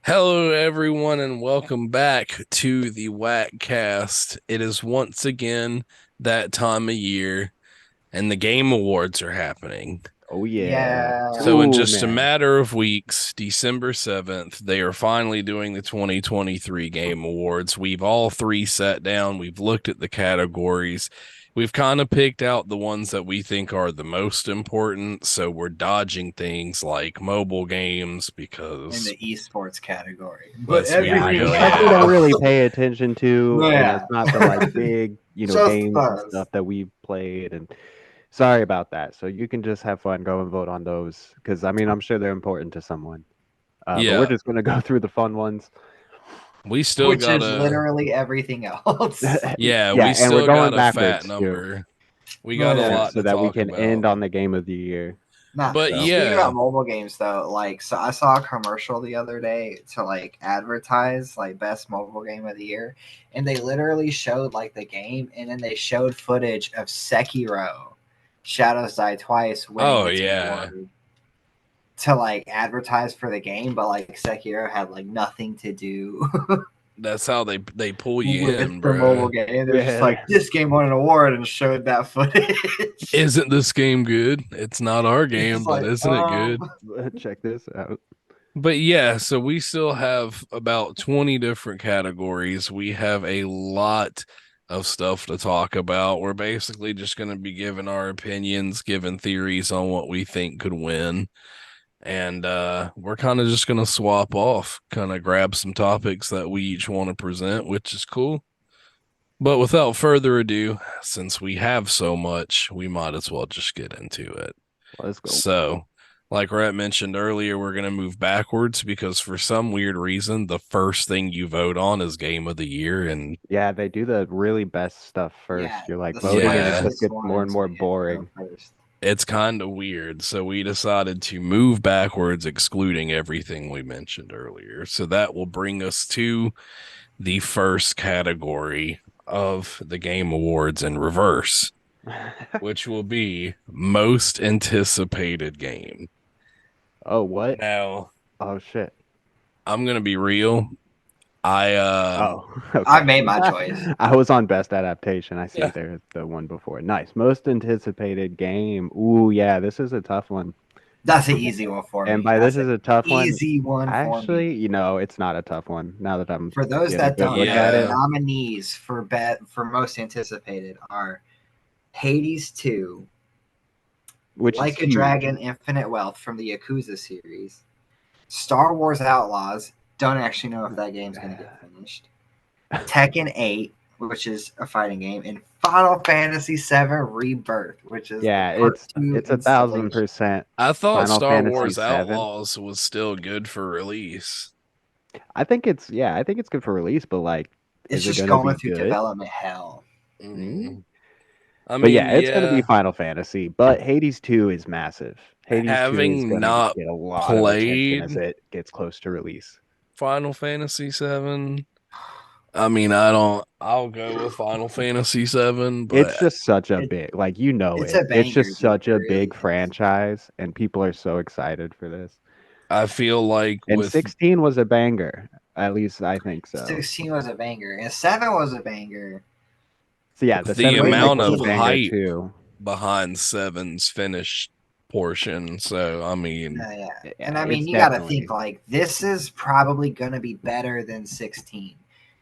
Hello, everyone, and welcome back to the WAK cast. It is once again that time of year, and the game awards are happening. Oh yeah. So, Yeah. in Oh just a man. matter of weeks, December 7th, they are finally doing the 2023 Game Awards. We've all three sat down, we've looked at the categories, we've kind of picked out the ones that we think are the most important. So, we're dodging things like mobile games In because the esports category. But let's be Yeah, everything real, stuff we don't yeah. really else, pay attention to, and it's yeah, not the like big, just games and us. stuff that we've played. And sorry about that. So you can just have fun, go and vote on those, because I mean, I'm sure they're important to someone. But we're Yeah, just gonna go through the fun ones. we still Which got is a literally everything else. yeah, Yeah, we and we're still going got a fat backwards too, number. We got But a yeah. lot so to that we talk can end about. on the game of the year. Nah, But So speaking yeah, about mobile games though, so I saw a commercial the other day to advertise best mobile game of the year, and they literally showed the game, and then they showed footage of Sekiro, Shadows Die Twice winning oh its yeah, award to advertise for the game, but Sekiro had nothing to do that's how they pull you with in, the mobile bruh. game. They're just yeah, like, this game won an award and showed that footage. Isn't this game good? It's not our It's game, just but like, isn't it good? check this out. But yeah, so we still have about 20 different categories. We have a lot of stuff to talk about. We're basically just going to be giving our opinions, giving theories on what we think could win. And we're kind of just going to swap off, kind of grab some topics that we each want to present, which is cool. But without further ado, since we have so much, we might as well just get into it. Let's go. So, like Rhett mentioned earlier, we're going to move backwards because for some weird reason, the first thing you vote on is game of the year. And Yeah, they do the really best stuff yeah, first. You're like the voting, and it yeah, just spicy gets more and ones more we get to go boring. first. it's kind of weird. So, we decided to move backwards, excluding everything we mentioned earlier. So, that will bring us to the first category of the Game Awards in reverse, which will be most anticipated game. Oh, what? Now, Oh, shit. I'm gonna be real. I Oh, I okay. made my choice. I was on best adaptation. I see yeah, there the one before. Nice. Most anticipated game. Ooh, yeah, this is a tough one. That's an easy one for And me. by this That's an is a tough one, easy one for me. actually, it's not a tough one now that I'm For those getting a that good don't look know, at the it. yeah. nominees for most anticipated are Hades 2, Which is Like a huge. Dragon Infinite Wealth from the Yakuza series, Star Wars Outlaws, don't actually know if that game's going to get finished, Tekken 8, which is a fighting game, and Final Fantasy 7 Rebirth, which is the Yeah, part 2 it's a thousand installation. percent I thought Final Star Fantasy Wars VII. Outlaws was still good for release. I think it's good for release, but like, It's is it just gonna going be through good? development hell. Mm. Mm. I But mean, yeah, it's gonna be yeah, Final Fantasy. But Hades 2 is massive. Hades 2 is having gonna not get a lot of attention as played it gets close to release. Final Fantasy 7, I mean, I don't I'll go with Final Fantasy 7, It's but just such a It, big, like you know it's it. a It's banger, just dude. such It a really big is. franchise, and people are so excited for this. I feel like And with 16 was a banger. At least I think so. 16 was a banger, and 7 was a banger. So yeah, the the 7 Way remake amount was a of before. banger hype too. behind Seven's finished portion. So, I mean, Yeah, and Yeah, I mean, it's you got to think definitely this is probably going to be better than 16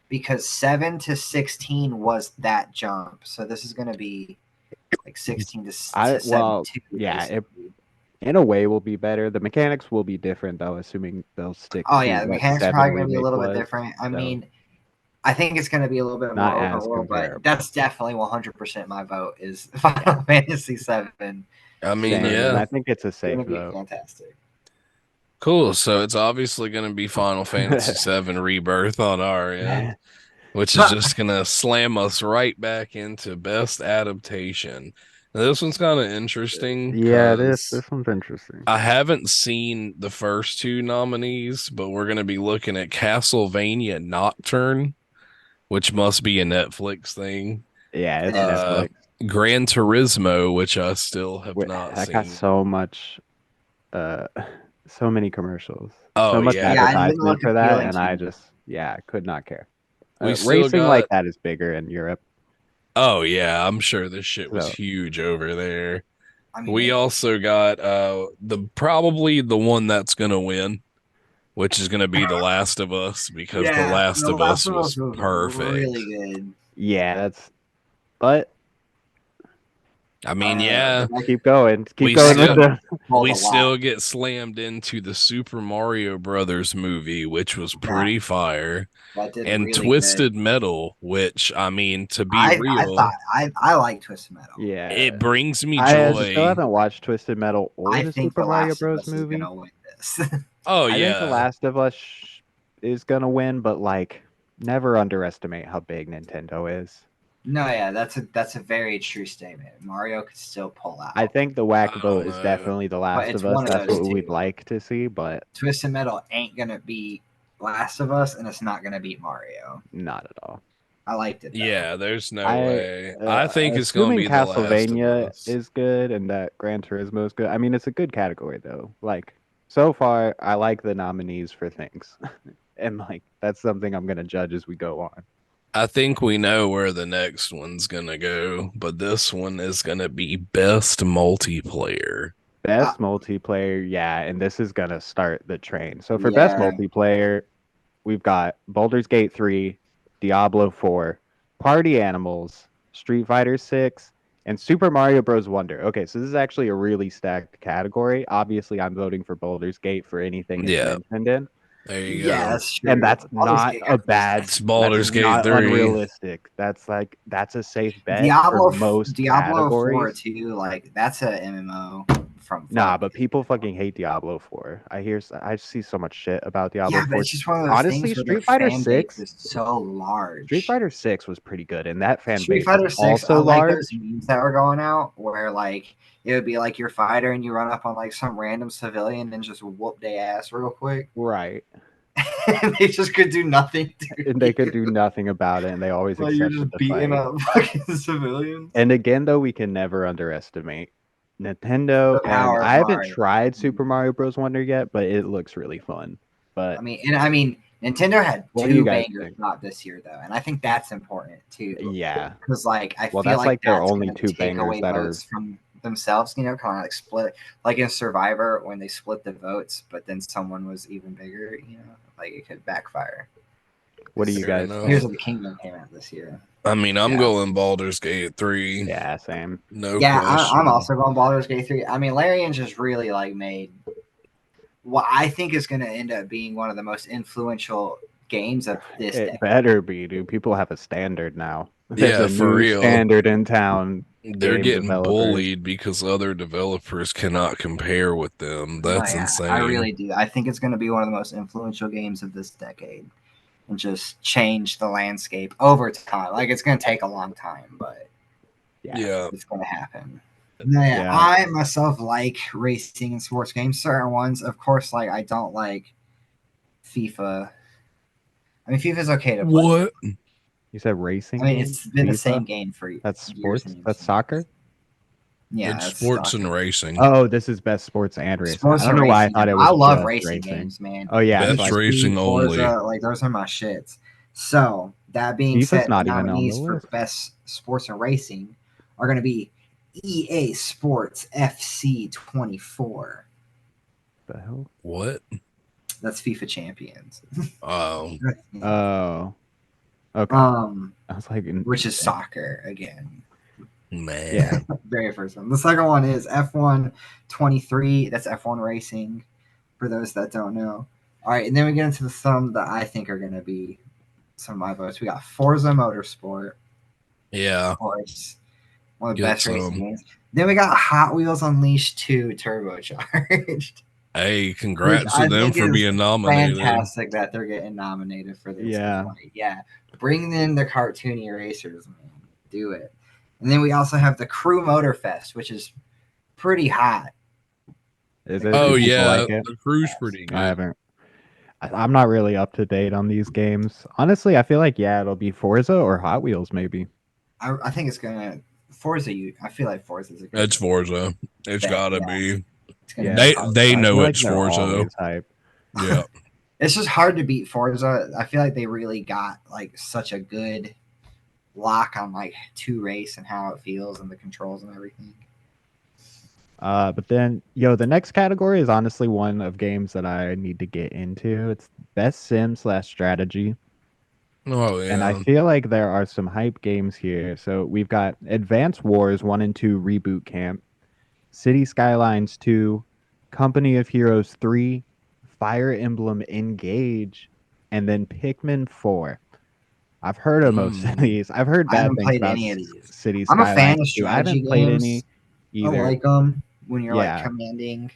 because 7 to 16 was that jump. So this is going to be like 16 I to well, 72, yeah, it basically. in a way will be better. The mechanics will be different though, assuming they'll stick Oh to yeah, the what mechanics are 7 probably going to be a remake little bit was. different. I So mean, I think it's going to be a little bit not more open as world, but comparable. that's definitely 100% my vote is Yeah, Final Fantasy 7. I mean, same. And yeah. I think it's a Going safe to be vote. fantastic. Cool. So it's obviously going to be Final Fantasy VII Rebirth on our end, which is just going to slam us right back into best adaptation. Now, this one's kind of interesting Yeah, because this one's interesting. I haven't seen the first two nominees, but we're going to be looking at Castlevania Nocturne, which must be a Netflix thing. Yeah, It it's is. Uh, Netflix. Gran Turismo, which I still have not That got seen. so much uh so many commercials, Oh so much yeah. Yeah, it didn't advertisement look for that, appealing and to I me. just could not care. We still Racing like got that is bigger in Europe, Oh yeah, I'm sure this shit was so huge over there. I mean, We it, also got the probably the one that's gonna win, which is gonna be The Last of Us because The yeah, Last The of Last Us of Us was was really perfect. good. yeah, but I mean, yeah, The keep we going next with still one the pulled we a lot. still get slammed into the Super Mario Brothers movie, which was That pretty fire, that did and really good. Twisted Metal, which I mean, to be I thought real, I like Twisted Metal. yeah. it brings me I still joy. haven't watched Twisted Metal or I the think Super The Mario Last of Bros. Us is movie. gonna win this. Oh I think The yeah. Last of Us is gonna win, but like, never underestimate how big Nintendo is. No, yeah, that's a very true statement. Mario could still pull I out, think the I WAK vote don't is know. definitely The but Last it's of Us. one of That's those what we'd two. like to see, but Twisted Metal ain't gonna beat Last of Us, and it's not gonna beat Mario. not at all. I liked it though. Yeah, there's no I way. I think it's gonna assuming be The Last of Castlevania Us. is good and that Gran Turismo is good. I mean, it's a good category though. Like so far, I like the nominees for things, and like that's something I'm gonna judge as we go on. I think we know where the next one's gonna go, but this one is gonna be best multiplayer. Uh, Best multiplayer, yeah, and this is gonna start the train. So for best yeah, multiplayer, we've got Baldur's Gate 3, Diablo 4, Party Animals, Street Fighter 6, and Super Mario Bros. Wonder. Okay, so this is actually a really stacked category. Obviously, I'm voting for Baldur's Gate for anything it's Yeah, mentioned in. there you yeah, go. that's And true. that's Baldur's not Gate a got those bad It's that's Baldur's Gate not 3. unrealistic. That's a safe bet for Diablo most Diablo 4 categories. too, like that's a MMO from Nah, fucking but people fucking hate Diablo 4. I see so much shit about Diablo yeah, but 4. it's just one of those Honestly, things where the fan base is so large. Street Fighter 6 was pretty good, and that fan Street base is Fighter 6, I also like those large. memes that were going out where like it would be like your fighter and you run up on like some random civilian and just whoop their ass real quick. Right. And they just could do nothing to And they could you. do nothing about it, and they always Like you're accepted just the beating fight. up fucking civilians. And again, though, we can never underestimate Nintendo, The and power of I haven't Mario. tried Super Mario Bros. Wonder yet, but it looks really fun. But I mean, Nintendo had what do you two guys bangers think? not this year though, and I think that's important too, Yeah. because like I Well, feel that's like like their that's only gonna two take bangers away that are. votes from themselves. You know, kind of like split, like in Survivor when they split the votes, but then someone was even bigger. You know, like it could backfire. What do you 'Cause Fair guys Tears think? enough. of the Kingdom came out this year. I mean, I'm Yeah. going Baldur's Gate 3. Yeah, same. No Yeah, I'm question. also going Baldur's Gate 3. I mean, Larian just really like made what I think is going to end up being one of the most influential games of this It decade. better be, dude. People have a standard now. There's Yeah, a for new real. standard in town. They're Game getting developers. bullied because other developers cannot compare with them. No, That's yeah, I insane. really do. I think it's going to be one of the most influential games of this decade and just change the landscape over time. Like, it's going to take a long time, but Yeah. Yeah. it's going to happen. No, yeah, Yeah. I myself like racing and sports games. Certain ones, of course, like I don't like FIFA. I mean, FIFA's okay to play. What? You said racing I mean, game? it's been the FIFA? same game for That's years and sports? years That's and years. soccer? Yeah, It's that's sports and soccer. racing. Oh, this is best sports and racing. I Sports don't and know why I racing. thought it I was love just racing racing. games, man. Oh yeah, Need so Best for I racing Speed, only. Forza, like those are my shits. So that being FIFA's said, the not even on the nominees for list. best sports and racing are going to be EA Sports FC 24. The hell? What? That's FIFA Champions. Oh, Oh. Okay. um, I was like, which is soccer again. yeah. man. Very first one. The second one is F1 23. That's F1 racing. For those that don't know. All right, and then we get into some that I think are going to be some of my votes. We got Forza Motorsport, Yeah, of course, one of the get best racing some. games. Then we got Hot Wheels Unleashed 2 Turbocharged, Hey, which congrats to I them think for is being nominated. fantastic that they're getting nominated for this. Yeah. Like, yeah, bring in the cartoony racers, man. Do it. And then we also have the Crew Motorfest, which is pretty hot. Is The it? Oh Do Crew people yeah, like it? the crew's Motorfest. pretty I good. haven't. I'm not really up to date on these games. Honestly, I feel like it'll be Forza or Hot Wheels maybe. I think it's gonna Forza. I feel like Forza is a good It's Forza. It's bet. gotta Yeah, be. It's gonna Yeah, be They I Forza. feel know like it's they're Forza. always hype. Yeah. It's just hard to beat Forza. I feel like they really got like such a good lock on like two race and how it feels and the controls and everything. But then, the next category is honestly one of games that I need to get into. It's best sim/strategy. Oh And I yeah. feel like there are some hype games here. So we've got Advance Wars 1 and 2 Reboot Camp, City Skylines 2, Company of Heroes 3, Fire Emblem Engage, and then Pikmin 4. I've heard of most of Mm. these. I've heard I bad haven't things played about any of these. City I'm a fan Skylines of 2. I strategy haven't played any games. I either. like them when you're like Yeah. commanding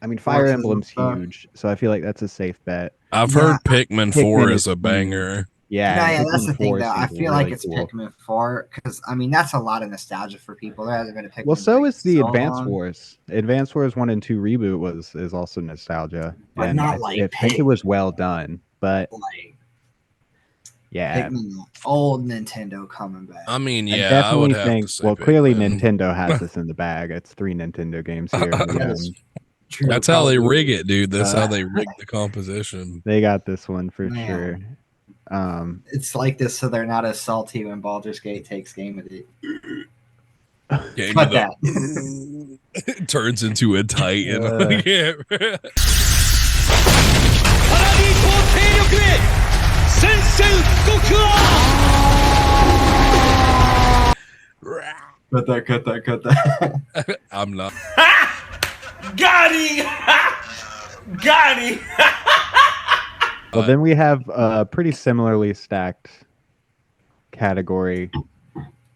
I mean, Fire forces and Emblem's stuff. huge, so I feel like that's a safe bet. I've Yeah, heard Pikmin 4 Pikmin is is a huge. banger. Yeah, no, and yeah, that's Pikmin the thing 4 though. I seems feel like really it's cool. Pikmin 4 because I mean that's a lot of nostalgia for people. There hasn't been a Well, Pikmin in so like is the so Advance long, Wars. Advance Wars 1 and 2 reboot is also nostalgia, but and not I like think it was Pikmin. well done. But Like yeah, Pikmin, old Nintendo coming back. I mean, I yeah, I would definitely have to think. say Well, clearly Pikmin. Nintendo has this in the bag. It's 3 Nintendo games here, and That is true. That's how they Probably. rig it, dude. That's how uh, they rig the composition. they got this one for sure. Man, Um, it's like this, so they're not as salty when Baldur's Gate takes game of the. Game of Cut the that. it turns into a titan. uh, Yeah. Cut that. Cut that. Cut that. I'm not. GOTY! GOTY! well, then we have a pretty similarly stacked category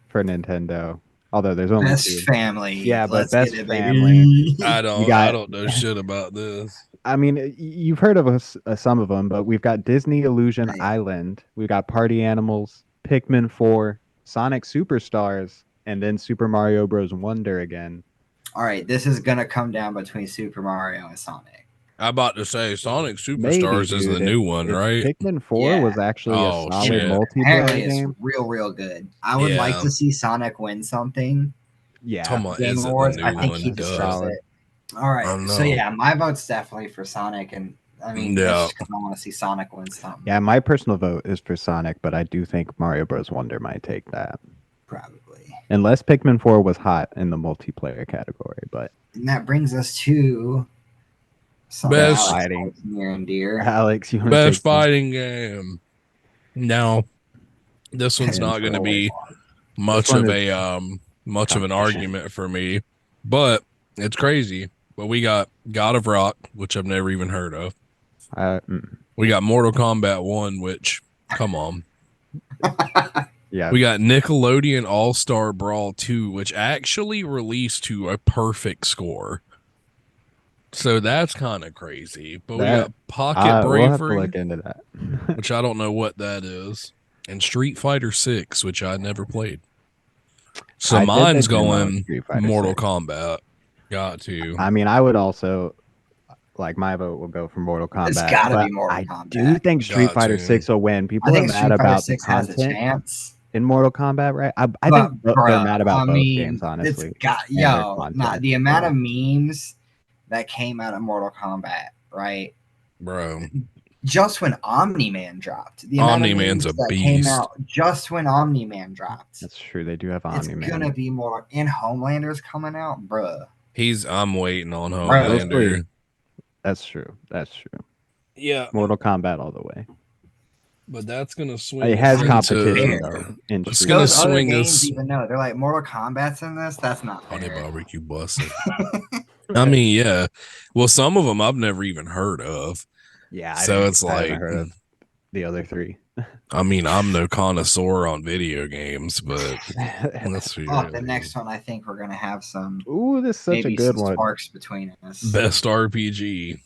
for Nintendo. Although there's only Best 2. family. Yeah, but Let's get best it, family. baby. You I got. don't know shit about this. I mean, you've heard of us, some of them, but we've got Disney Illusion Right. Island. We've got Party Animals, Pikmin 4, Sonic Superstars, and then Super Mario Bros. Wonder again. All right, this is gonna come down between Super Mario and Sonic. I'm about to say Sonic Maybe, Superstars is the dude. new one, If right? Pikmin 4 Yeah. was actually a Oh solid shit. Apparently, multiplayer it's game, real good. I would like Yeah. to see Sonic win something. yeah, Come on, Game is it the Awards. I new think one? he that's deserves Duh. solid. it. All right, I so know. yeah, my vote's definitely for Sonic, and I mean that's Yeah. just because I want to see Sonic win something. Yeah, my personal vote is for Sonic, but I do think Mario Bros. Wonder might take that. Probably. Unless Pikmin 4 was hot in the multiplayer category, but And that brings us to something Best- Alex Fighting. holds near and dear. Alex, you want to Best take this? fighting game. Now, this one's not going to be much one of is an competition. argument for me, but it's crazy. But we got God of Rock, which I've never even heard of. We got Mortal Kombat 1, which, come on. Yeah. We got Nickelodeon All-Star Brawl 2, which actually released to a perfect score. So that's kind of crazy. But we got Pocket We'll have to Bravery, look into that. which I don't know what that is, and Street Fighter 6, which I never played. So I did the mine's demo of going Street Fighter Mortal 6. Kombat. Got to. I mean, I would also like my vote will go for Mortal Kombat. It's gotta but be Mortal I Kombat. do think Street Got Fighter to. 6 will win. I People are think mad Street Fighter about the 6 has a content chance. in Mortal Kombat, right? I But, think they're bruh, mad about I both mean, games, honestly. It's got, and their yo, content, nah, the amount so. of memes that came out of Mortal Kombat, right? Bro. Just when Omni Man dropped, the amount of Omni-Man's memes a that came beast. out just when Omni Man dropped. That's true. They do have It's Omni-Man. gonna be more. In Homelander's coming out, bruh. I'm waiting on Bro. Homelander. That's true. That's true. Yeah. Mortal Kombat all the way. But that's gonna swing. It has us competition into- though. In It's Street gonna Those Fighter. other swing games us. even know they're like Mortal Kombat's in this. That's not Honey fair. barbecue busting. I mean, yeah. Well, some of them I've never even heard of. Yeah, So it's I haven't like, heard of the other 3. I mean, I'm no connoisseur on video games, but let's see. Oh, the next one, I think we're gonna have some Ooh, this is such maybe a good some one. sparks between us. Best RPG.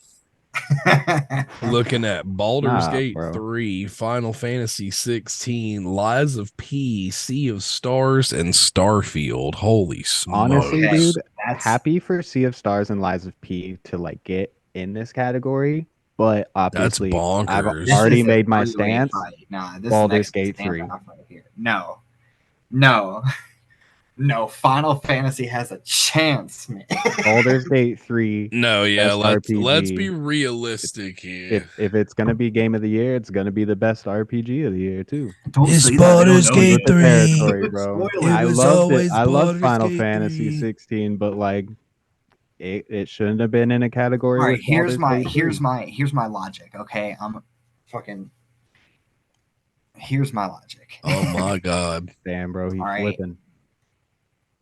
Looking at Baldur's Gate bro. 3, Final Fantasy 16, Lies of P, Sea of Stars, and Starfield. Holy smokes. Honestly, Okay, dude, that's happy for Sea of Stars and Lies of P to like get in this category, but obviously I've bonkers. this already is a made my three-way stance. fight. Nah, this Baldur's next Gate standoff 3. right here. No, No, Final Fantasy has a chance, man. Baldur's Gate 3, No, yeah, best let's be RPG. realistic here. If it's gonna be game of the year, it's gonna be the best RPG of the year too. Don't It's say that. They don't Baldur's know Comes Gate with yet. the 3. territory, bro. Spoil It it. I was loved it. always I loved Baldur's Final Gate Fantasy 3. 16, but like it shouldn't have been in a category All right, with Baldur's Gate 3. here's my logic. Okay, I'm fucking. Here's my logic. Oh my god, Damn, bro, he All right, flipping.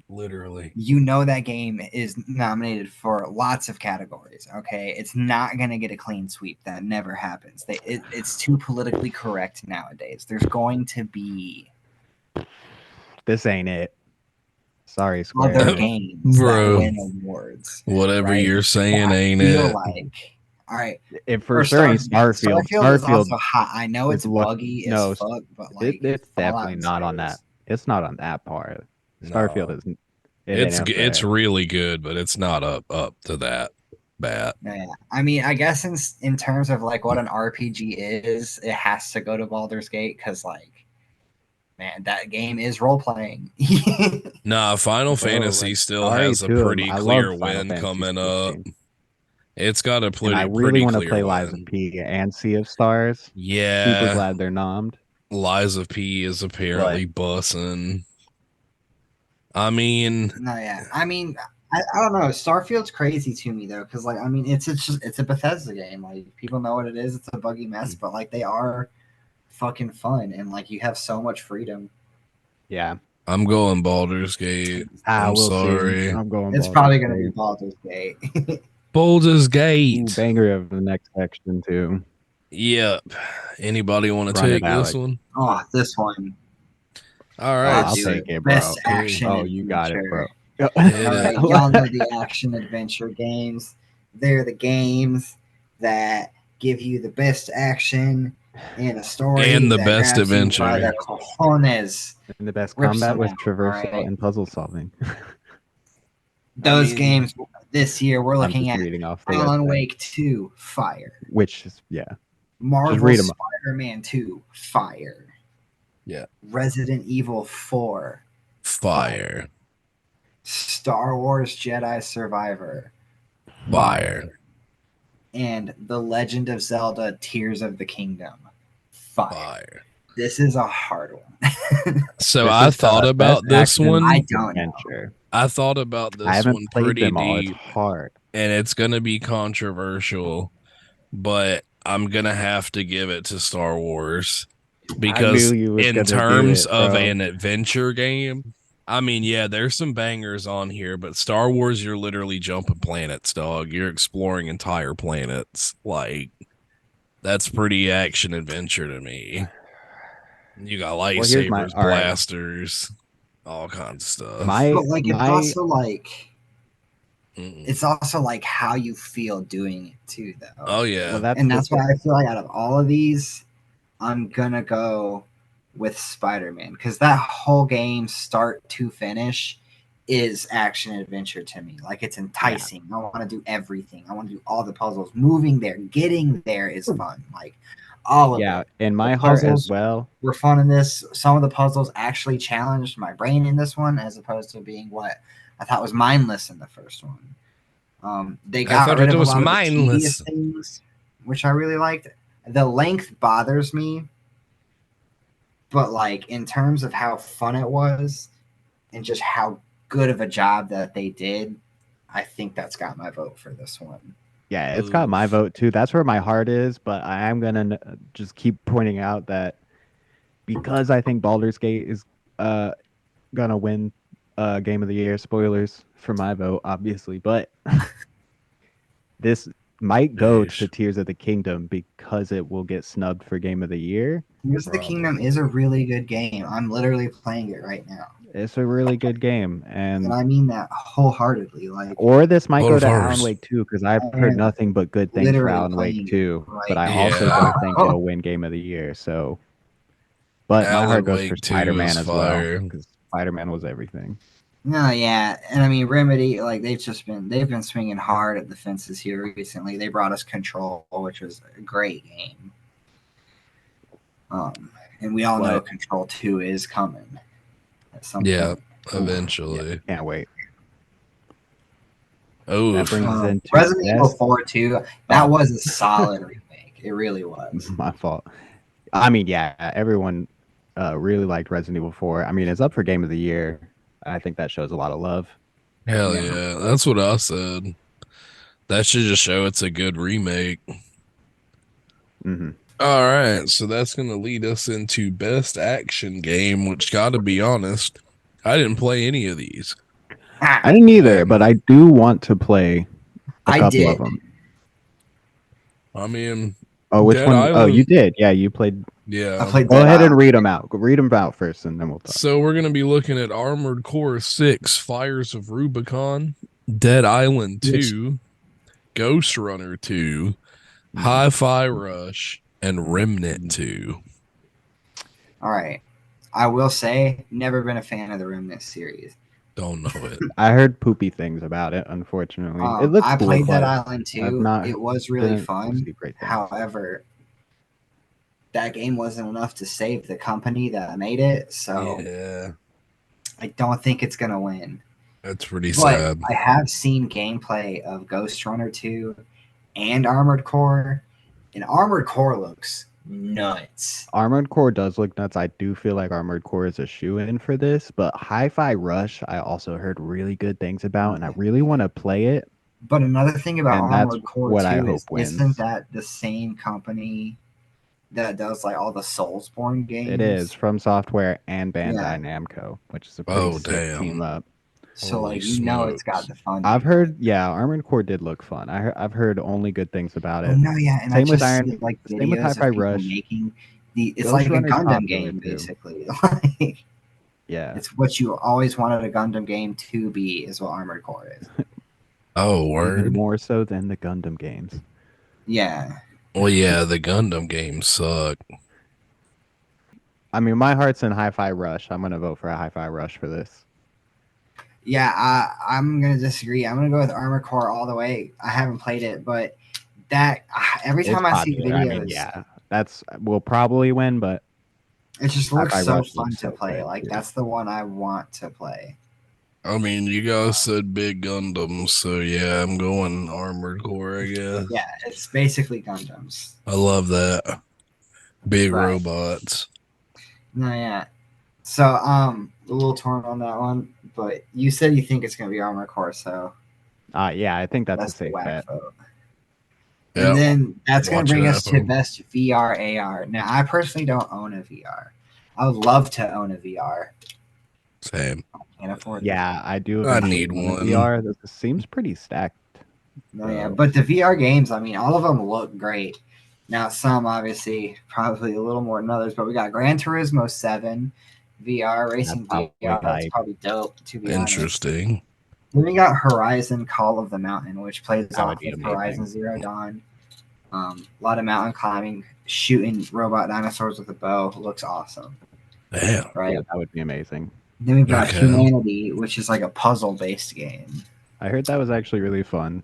literally. you know that game is nominated for lots of categories. Okay, it's not gonna get a clean sweep. That never happens. It's too politically correct nowadays. There's going to be This ain't it. Sorry, Square other Enix. games that Bro, win awards. whatever Right? you're saying, I ain't feel it? like, all right, It for or sure ain't Starfield. Starfield is Starfield also hot. I know is it's look buggy as no, fuck, but like it's Fallout definitely and not on that. Skyrim. It's not on that par. Starfield No, isn't. It ain't up it's there. really good, but it's not up to that bat. Yeah, I mean, I guess in terms of like what an RPG is, it has to go to Baldur's Gate because like, man, that game is role playing. Nah, Final Bro, Fantasy like still sorry has a to him. pretty I love clear Final win Fantasy coming up. 16. It's got a And I pretty really pretty want to clear play Lies of win. P and Sea of Stars. Super Yeah, glad they're nommed. Lies of P is But apparently bussing. I mean, No, yeah, I mean, I don't know. Starfield's crazy to me though, because like, I mean, it's a Bethesda game. Like people know what it is. It's a buggy mess, but like they are fucking fun, and like you have so much freedom. yeah, I'm going Baldur's Gate. I'm we'll see. sorry. I'm going It's Baldur's probably gonna be Gate. Baldur's Gate. Baldur's Ooh, Gate. banger of the next section too. Yep. Anybody want to Run it, take this Alex. one? Oh, this one. All Oh, right. I'll Dude, take it, bro. best Cool. action Oh, you got it, adventure. bro. Hit All it. right, y'all know the action adventure games. They're the games that give you the best action and a story And the that best grabs you by adventure. the cojones, And the best rips combat them was out. All traversal right, and puzzle solving. those mean, games this year we're I'm looking just at reading off the Alan website, Wake 2, Fire. which is yeah. Just Marvel read them. Spider-Man 2, Fire. Yeah. Resident Evil 4, Fire. Star Wars Jedi Survivor, Fire. and The Legend of Zelda Tears of the Kingdom, Fire. Fire. This is a hard one. So This I is thought tough. Best about this action one. I don't know. adventure. I thought about I this haven't one played pretty them all. It's deep, hard. and it's going to be controversial, but I'm going to have to give it to Star Wars I knew because you was in gonna do terms it, of bro. an adventure game, I mean, yeah, there's some bangers on here, but Star Wars, you're literally jumping planets, dog. You're exploring entire planets. Like, that's pretty action adventure to me. You got Well, here's my lightsabers, all right. blasters, all kinds of stuff. My But like it's my also like Mm-mm. it's also like how you feel doing it too, though. Oh, well yeah. that's And the that's why I feel like out of all of these, I'm gonna go with Spider-Man because that whole game, start to finish, is action adventure to me. Like it's enticing. I want to do everything. I want to do all the puzzles. Moving there, getting there is fun. Like all of yeah, it. in The my heart as puzzles well. were fun in this. Some of the puzzles actually challenged my brain in this one, as opposed to being what I thought was mindless in the first one. They I got thought rid it of a was lot of the tedious mindless. things, which I really liked. The length bothers me, but like in terms of how fun it was and just how good of a job that they did, I think that's got my vote for this one. Yeah, it's got my Oof. vote too. That's where my heart is, but I am gonna just keep pointing out that because I think Baldur's Gate is uh gonna win game of the year. Spoilers for my vote, obviously, but this might go to Yeesh. Tears of the Kingdom because it will get snubbed for game of the year. Tears of the Kingdom is a really good game. I'm literally playing it right now. It's a really good game, And and I mean that wholeheartedly. Like or this might Hold go of to Alan Horrors. Wake 2 because I've I heard am nothing but good things for literally Alan Wake playing it 2, but right I also Yeah. don't think it'll win game of the year. So, but my heart Alan goes for Wake 2 is Spider-Man as well fire. because Spider-Man was everything. No, yeah, and I mean Remedy, like they've been swinging hard at the fences here recently. They brought us Control, which was a great game, and we all know But Control 2 is coming at some Yeah. point. eventually. Can't wait. Oh, That brings us into Resident Evil best. 4 too. That Oh. was a solid remake. It really was. My fault. I mean, yeah, everyone really liked Resident Evil 4. I mean, it's up for Game of the Year. I think that shows a lot of love. hell Yeah. yeah. That's what I said. That should just show it's a good remake. Hmm. All right, so that's going to lead us into best action game, which got to be honest, I didn't play any of these. I didn't either, Um, but I do want to play a I couple of did. them. I mean, Oh, which Dead one? Oh, you Island, did. Yeah, you played. I yeah. played Go Dead ahead and Island. read them out. Read them out first, and then we'll talk. So we're going to be looking at Armored Core 6, Fires of Rubicon, Dead Island Which 2, Ghost Runner 2, Mhm. Hi-Fi Rush, and Remnant 2. all right. I will say, never been a fan of the Remnant series. Don't know it. I heard poopy things about it. Unfortunately, it looks I cool, played Dead but Island I've 2. not It was really didn't fun. receive great things. However, that game wasn't enough to save the company that made it, so Yeah, I don't think it's gonna win. that's pretty But sad. I have seen gameplay of Ghost Runner 2 and Armored Core, and Armored Core looks nuts. Armored Core does look nuts. I do feel like Armored Core is a shoe-in for this, but Hi-Fi Rush I also heard really good things about, and I really want to play it. But another thing about And that's Armored Core what I 2 hope is, wins. isn't that the same company that does like all the Soulsborne games? It is from Software and Bandai Yeah. Namco, which is a pretty Oh, sick damn. team up. So Holy like it's got smokes. the fun. I've heard, yeah, Armored Core did look fun. I've heard only good things about Oh it. no, yeah, and Same I with just Iron, see like same with videos Hi-Fi of people Rush. making it's Ghost like a Runner's Gundam popular game too. basically. Like Yeah, it's what you always wanted a Gundam game to be is what Armored Core is. Oh, even word. more so than the Gundam games. Yeah. Well, yeah, the Gundam games suck. I mean, my heart's in Hi-Fi Rush. I'm gonna vote for a Hi-Fi Rush for this. Yeah, I'm gonna disagree. I'm gonna go with Armored Core all the way. I haven't played it, but that every It's time I see popular. I mean, videos, yeah, that's will probably win, but it just looks Hi-Fi so Rush fun looks to so play. good Like too. that's the one I want to play. I mean, you guys said big Gundams, so yeah, I'm going Armored Core, I guess. Yeah, it's basically Gundams. I love that. Big Right. robots. No, yeah. So a little torn on that one, but you said you think it's gonna be Armored Core, so Yeah, I think that's a that's the safe WAK bet. vote. Yeah, And then that's going to watch it bring us to happen. best VR AR. Now, I personally don't own a VR. I would love to own a VR. Same. Can't afford it. Yeah, I do. I Eventually need want a one. VR. This seems pretty stacked. No, yeah, So, but the VR games, I mean, all of them look great. Now, some obviously probably a little more than others, but we got Gran Turismo 7 VR, Racing probably VR. That's hype. probably dope, to be honest. Interesting. Then we got Horizon Call of the Mountain, which plays That would off be of amazing. Horizon Zero Dawn. A lot of mountain climbing, shooting robot dinosaurs with a bow. Looks awesome, Damn. right? Yeah, that would be amazing. Then we've got Okay. Humanity, which is like a puzzle-based game, I heard that was actually really fun.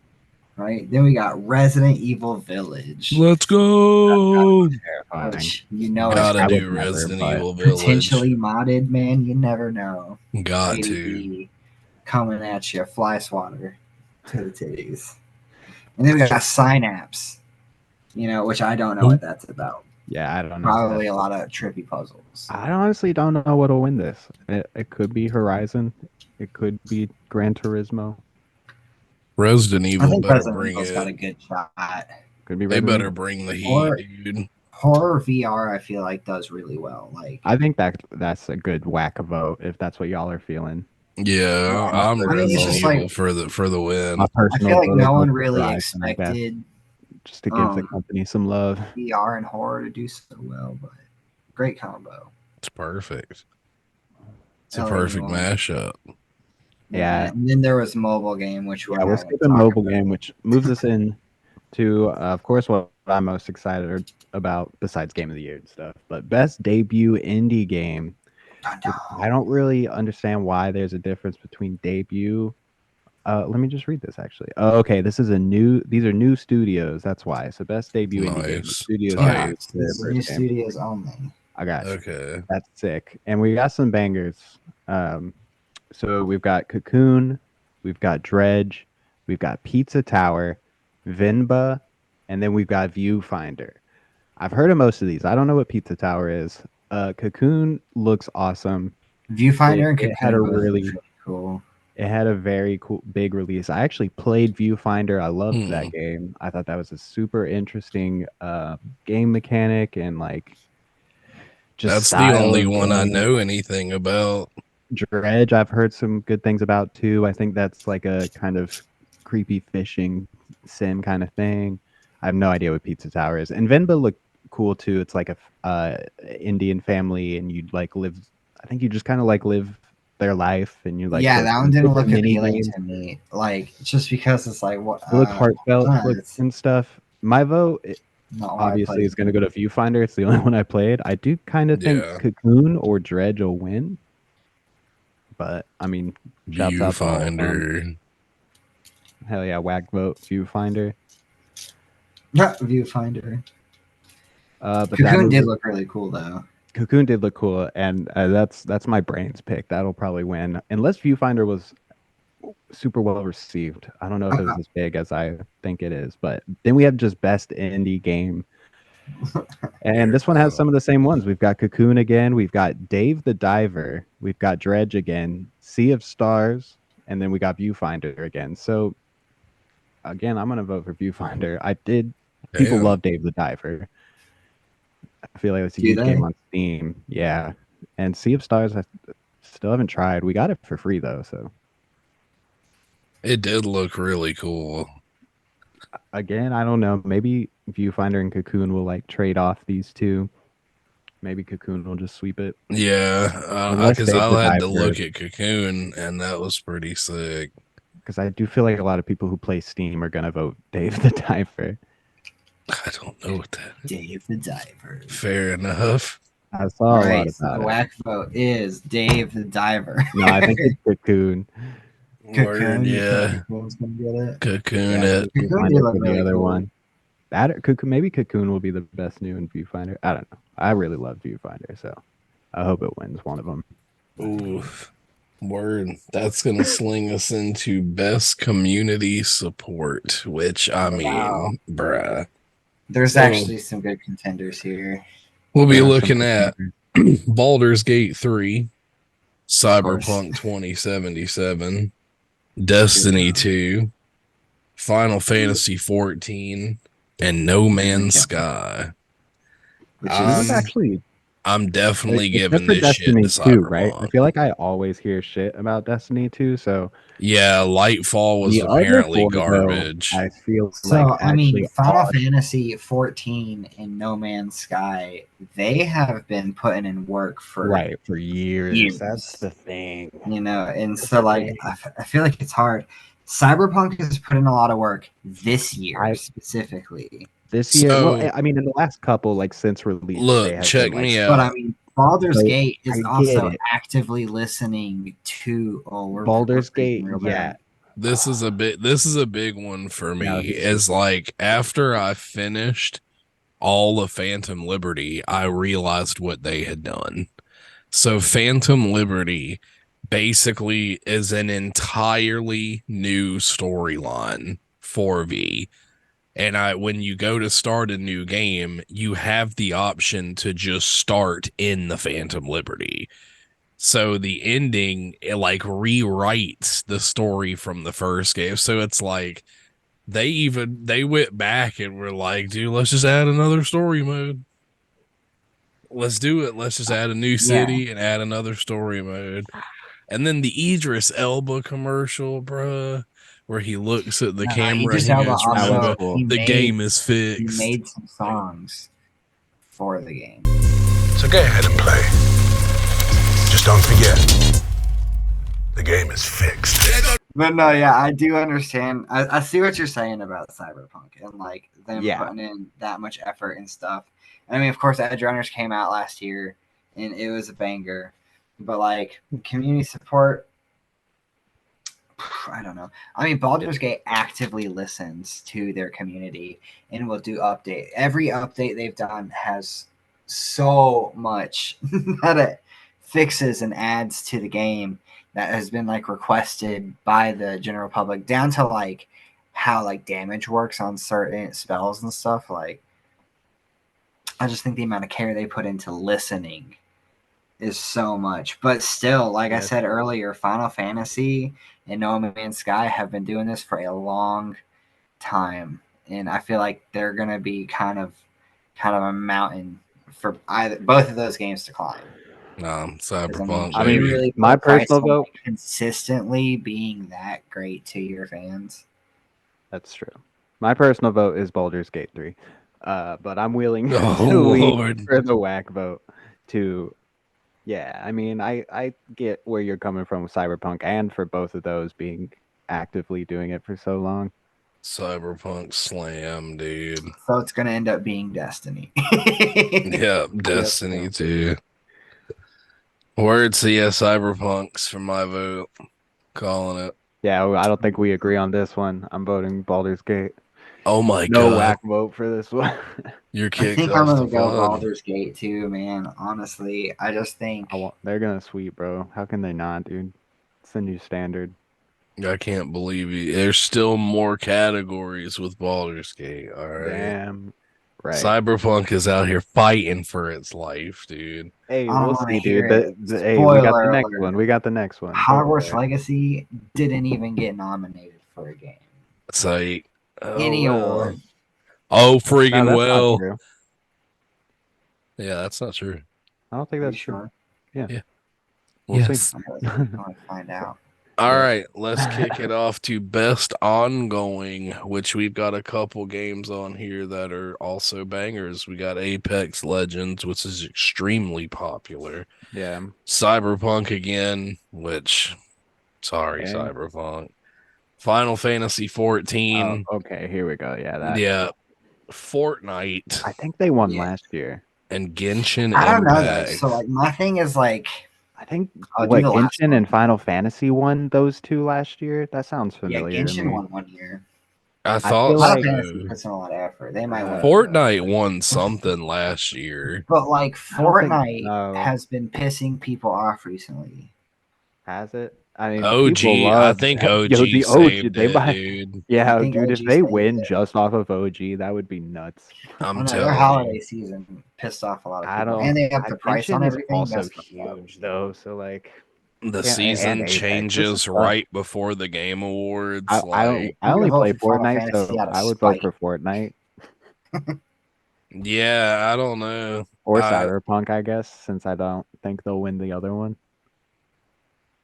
right? Then we got Resident Evil Village, Let's go. Terrifying. which you know is Gotta I would do never, Resident but Evil Village. potentially modded. Man, you never know. Got to. ADD coming at you, fly swatter to the titties. And then we got Synapse, which I don't know what that's about. Yeah, I don't know. Probably a lot of trippy puzzles. I honestly don't know what'll win this. It could be Horizon. It could be Gran Turismo. Resident I Evil think better Resident bring Evil's got a it. good shot. Could be They Resident better Evil. bring the heat, Or- dude. Horror VR, I feel like does really well. Like, I think that's a good whack vote if that's what y'all are feeling. Yeah, Yeah, I'm I mean, it's Resident just Evil like- for the win. My I personal feel like vote no will one go for really Horizon, I guess, expected just to give the um, company some love. VR and horror to do so well, but great combo. It's perfect. It's a LA perfect Noir. mashup. Yeah. And then there was mobile game, which we're Yeah, we'll not skip gonna a talk mobile about. game, which moves us in to, of course, what I'm most excited about besides Game of the Year and stuff. But best debut indie game. I don't really understand why there's a difference between debut. Let me just read this actually. Oh, okay, these are new studios. That's why. So best debut indie game. The Nice. studios Tight. Yeah, released their this is first new game. studios only. I got you. Okay. That's sick. And we got some bangers. So we've got Cocoon, we've got Dredge, we've got Pizza Tower, Vinba, and then we've got Viewfinder. I've heard of most of these. I don't know what Pizza Tower is. Cocoon looks awesome. Viewfinder and It had a Cocoon both look really really cool. it had a very cool big release. I actually played Viewfinder. I loved Hmm. that game. I thought that was a super interesting game mechanic and like just That's the style only of one I game. know anything about. Dredge, I've heard some good things about too. I think that's like a kind of creepy fishing sim kind of thing. I have no idea what Pizza Tower is. And Venba looked cool too. It's like a Indian family, and you'd like live. I think you just kind of like live their life, and you like Yeah, go that one through didn't different look mini appealing games. to me. Like just because it's like what They look heartfelt, look it's and stuff. My vote not what I obviously played. is going to go to Viewfinder. It's the only one I played. I do kind of think Yeah. Cocoon or Dredge will win, but I mean, shouts out to all of them. Viewfinder. Hell yeah, whack vote Viewfinder. Viewfinder. But that Cocoon did movie, look really cool though. Cocoon did look cool, and that's my brain's pick. That'll probably win, unless Viewfinder was super well received. I don't know if it was as big as I think it is, but then we have just best indie game, and Here this one has some of the same ones. We've got Cocoon again, we've got Dave the Diver, we've got Dredge again, Sea of Stars, and then we got Viewfinder again. So again, I'm gonna vote for Viewfinder. I did. People Damn. love Dave the Diver. I feel like it's a Do huge game they? on Steam. Yeah. And Sea of Stars, I still haven't tried. We got it for free though. So It did look really cool. again, I don't know. Maybe Viewfinder and Cocoon will like trade off these two. Maybe Cocoon will just sweep it. Yeah, Unless because Dave I the had to Diver, look at Cocoon, and that was pretty sick. because I do feel like a lot of people who play Steam are gonna vote Dave the Diver. I don't know what that is. Dave the Diver. Fair enough. I All saw a lot right, so the about it. whack vote is Dave the Diver. No, I think it's Cocoon. Word, Cocoon, you think yeah. Cocoon's gonna get it? Cocoon Yeah, it. Cocoon did Viewfinder look for the really other cool. one. That or Cocoon, maybe Cocoon will be the best new in Viewfinder. I don't know. I really love Viewfinder, so I hope it wins one of them. Oof. Word. That's gonna sling us into best community support, which I Wow. mean, bruh. There's So actually some good contenders here. we'll be There are some looking at contenders. Baldur's Gate 3, Of course. Cyberpunk 2077, Good Destiny job. 2, Final Fantasy 14, and No Man's Sky. Which This is I'm is actually, I'm definitely except giving for this shit to Destiny 2, right? I Cyberpunk. feel like I always hear shit about Destiny 2, so Yeah, Lightfall was the other apparently four, though, garbage. I feel like so I mean actually Final are. Fantasy 14 and No Man's Sky, they have been putting in work for Right, for years. That's years. the thing. And That's so the like thing. I feel like it's hard. Cyberpunk has put in a lot of work this year I specifically. This year, well, So I mean, in the last couple, like since release, they look, have been check like, me But I out. mean, Baldur's so Gate I is get also it. actively listening to. Oh, we're Baldur's breaking Gate, real yeah, bad. This is a big one for no, me. this is Is like after I finished all of Phantom Liberty, I realized what they had done. So Phantom Liberty basically is an entirely new storyline for V. And when you go to start a new game, you have the option to just start in the Phantom Liberty. So the ending, it like rewrites the story from the first game. So it's like they went back and were like, dude, let's just add another story mode. Let's do it. Let's just add a new Yeah. city and add another story mode. And then the Idris Elba commercial, bruh, where he looks at the camera and Idris he Elba goes, that was also remember, cool. the game is he fixed. made some songs for the game. So go ahead and play. Just don't forget, the game is fixed. But no, yeah, I do understand. I see what you're saying about Cyberpunk and like them Yeah. putting in that much effort and stuff. And I mean, of course, Edge Runners came out last year and it was a banger. But like community support, I don't know. I mean, Baldur's Gate actively listens to their community and will do update. Every update they've done has so much that it fixes and adds to the game that has been like requested by the general public, down to like how like damage works on certain spells and stuff. Like, I just think the amount of care they put into listening is so much. But still, like I Yes. said earlier, Final Fantasy and No Man's Sky have been doing this for a long time, and I feel like they're gonna be kind of a mountain for either both of those games to climb. 'Cause, I mean, Cyberpunk, can you baby. really put my a price personal on vote. like consistently being that great to your fans? That's true. My personal vote is Baldur's Gate 3. But I'm willing Oh to lean Lord. for the WAC vote to yeah, I mean I get where you're coming from with Cyberpunk and for both of those being actively doing it for so long. Cyberpunk slam, dude. So it's gonna end up being Destiny. Yeah, Destiny too. Words to yeah, Cyberpunks for my vote. Calling it. Yeah, I don't think we agree on this one. I'm voting Baldur's Gate. Oh my No god. WAC vote for this one. You're I kicked think I'm off gonna the go fun. Baldur's Gate too, man. Honestly, I just think They're gonna sweep, bro. How can they not, dude? It's the new standard. I can't believe you. There's still more categories with Baldur's Gate. All right. Damn. Right. Cyberpunk is out here fighting for its life, dude. Hey, I we'll don't want to see, hear dude. it. Hey, we got the Spoiler next alert: one. We got the next one. Don't Hogwarts worry. Legacy didn't even get nominated for a game, It's like, oh any well. award. Oh No, freaking that's not well. true. Yeah, that's not true. I don't think Are you that's true. sure? We'll see. Yes. I'm gonna find out. All Yeah. right, let's kick it off to best ongoing, which we've got a couple games on here that are also bangers. We got Apex Legends, which is extremely popular. Yeah. Cyberpunk again, which sorry, Okay. Cyberpunk. Final Fantasy 14. Okay, here we go. Yeah, that. Yeah. Fortnite I think they won Yeah. last year. and Genshin I don't know though. Impact. So like, my thing is like, I think oh, do what the last Genshin one. and Final Fantasy won those two last year. That sounds Yeah, familiar to Genshin me. won 1 year. I I thought feel Final like Fantasy so. puts in a lot of effort. They might win. Fortnite won something last year. But like, I don't think Fortnite no. has been pissing people off recently. Has it? I mean, OG, people I love think yo OG the OG. saved They it, buy. dude. Yeah, I think dude. If OG they saved win it. just off of OG, that would be nuts. I'm Oh no, their telling holiday you. season pissed off a lot of I people, don't. and they up the price on Genshin is everything. also That's fucked up. huge though. So like, The yeah, and season Apex. This is changes tough. right before the game awards. I Like, I I'm only gonna vote play for Final Fortnite, Fantasy so out of I would vote spite. for Fortnite yeah, I don't know. or Cyberpunk, I guess, since I don't think they'll win the other one.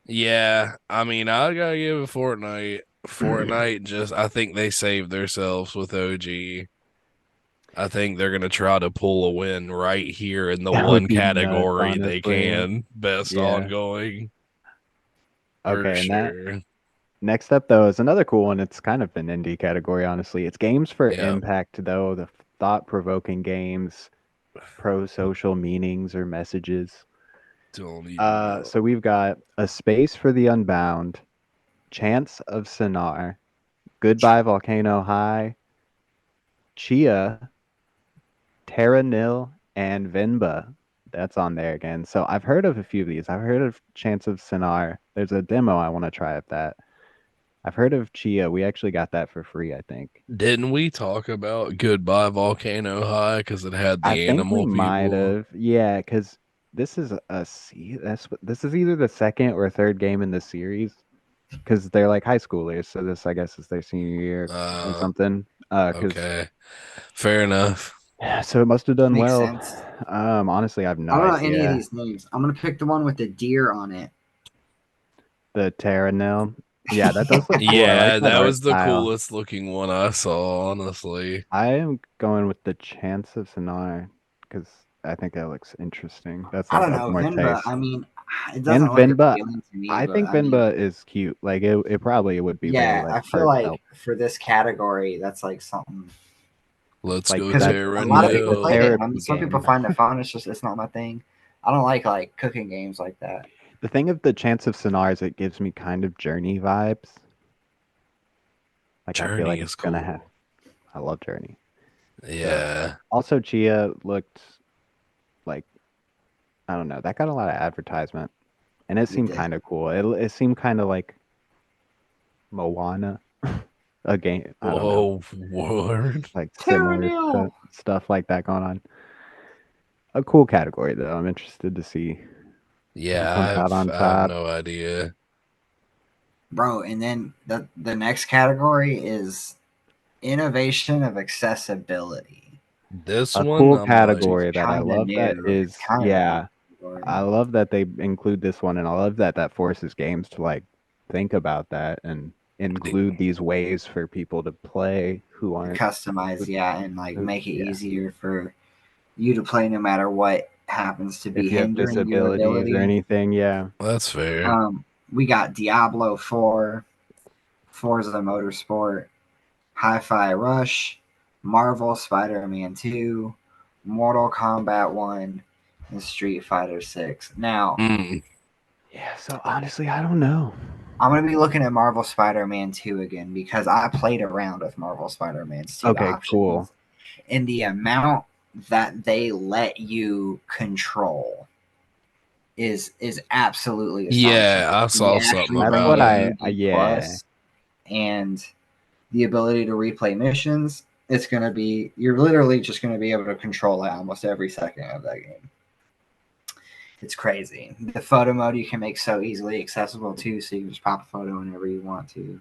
Yeah, I mean, I gotta give it Fortnite. Fortnite just, I think they saved themselves with OG. I think they're gonna try to pull a win right here in the That would one be nuts, category they honestly. can. Best Yeah. ongoing. For Okay, and that sure. next up though is another cool one. It's kind of an indie category, honestly. It's games for Yeah. impact though, the thought-provoking games, pro-social meanings or messages. Don't even know. So we've got A Space for the Unbound, Chance of Sinar, Goodbye Volcano High, Chia, Terra Nil, and Venba. That's on there again. So I've heard of a few of these. I've heard of Chance of Sinar. There's a demo I want to try of that. I've heard of Chia. We actually got that for free, I think. Didn't we talk about Goodbye Volcano High because it had the I think we animal might people? have. Yeah, because this is this is either the second or third game in the series. Because they're like high schoolers, so this I guess is their senior year or something. Okay, fair enough. So it must have done Makes well. sense. Honestly, I have no I don't know idea. any of these names. I'm gonna pick the one with the deer on it. The Terranil. Yeah, that does look cool. I Yeah, like that art was the style. coolest looking one I saw, honestly. I am going with the Chance of Sonar because I think that looks interesting. That's I like don't up know more Venba. taste. I mean, it And doesn't look Venba, appealing to me. I but, think I mean, Venba is cute. Like it probably would be very yeah, like I feel like heartfelt. for this category, that's like something. Let's Like go Because that's a Terra lot of it's people a played Nil. it. And therapy some people game. find it fun. It's just it's not my thing. I don't like cooking games like that. The thing of the Chance of Sonar is it gives me kind of Journey vibes. Like I feel Journey like is it's gonna cool. have. I love Journey. Yeah. Also, Chia looked like I don't know. That got a lot of advertisement, and it seemed did. kind of cool. It seemed kind of like Moana, a game. I don't know, Oh, word. like similar to Tyranny. stuff like that going on. A cool category though. I'm interested to see who Yeah, comes out on I have top. no idea. Bro, and then the next category is innovation of accessibility. This A one, cool I'm like, category that I Kind of love that new. It's is, kind of a new yeah, I category. love that they include this one, and I love that that forces games to like think about that and include these ways for people to play who aren't, Customize, yeah, and like make it yeah, easier for you to play no matter what happens to be if you have hindering your disabilities or ability. anything, yeah. that's fair. We got Diablo 4, Forza Motorsport, Hi-Fi Rush, Marvel Spider-Man 2, Mortal Kombat 1, and Street Fighter 6. Now, Mm, Yeah, so honestly, I don't know. I'm going to be looking at Marvel Spider-Man 2 again because I played around with Marvel Spider-Man's 2 Okay, cool. options. And the amount that they let you control is absolutely astonishing. yeah, I We saw something actually That's bring about what it. in UD yeah. Plus and the ability to replay missions. It's going to be, you're literally just going to be able to control it almost every second of that game. It's crazy. The photo mode you can make so easily accessible too, so you can just pop a photo whenever you want to.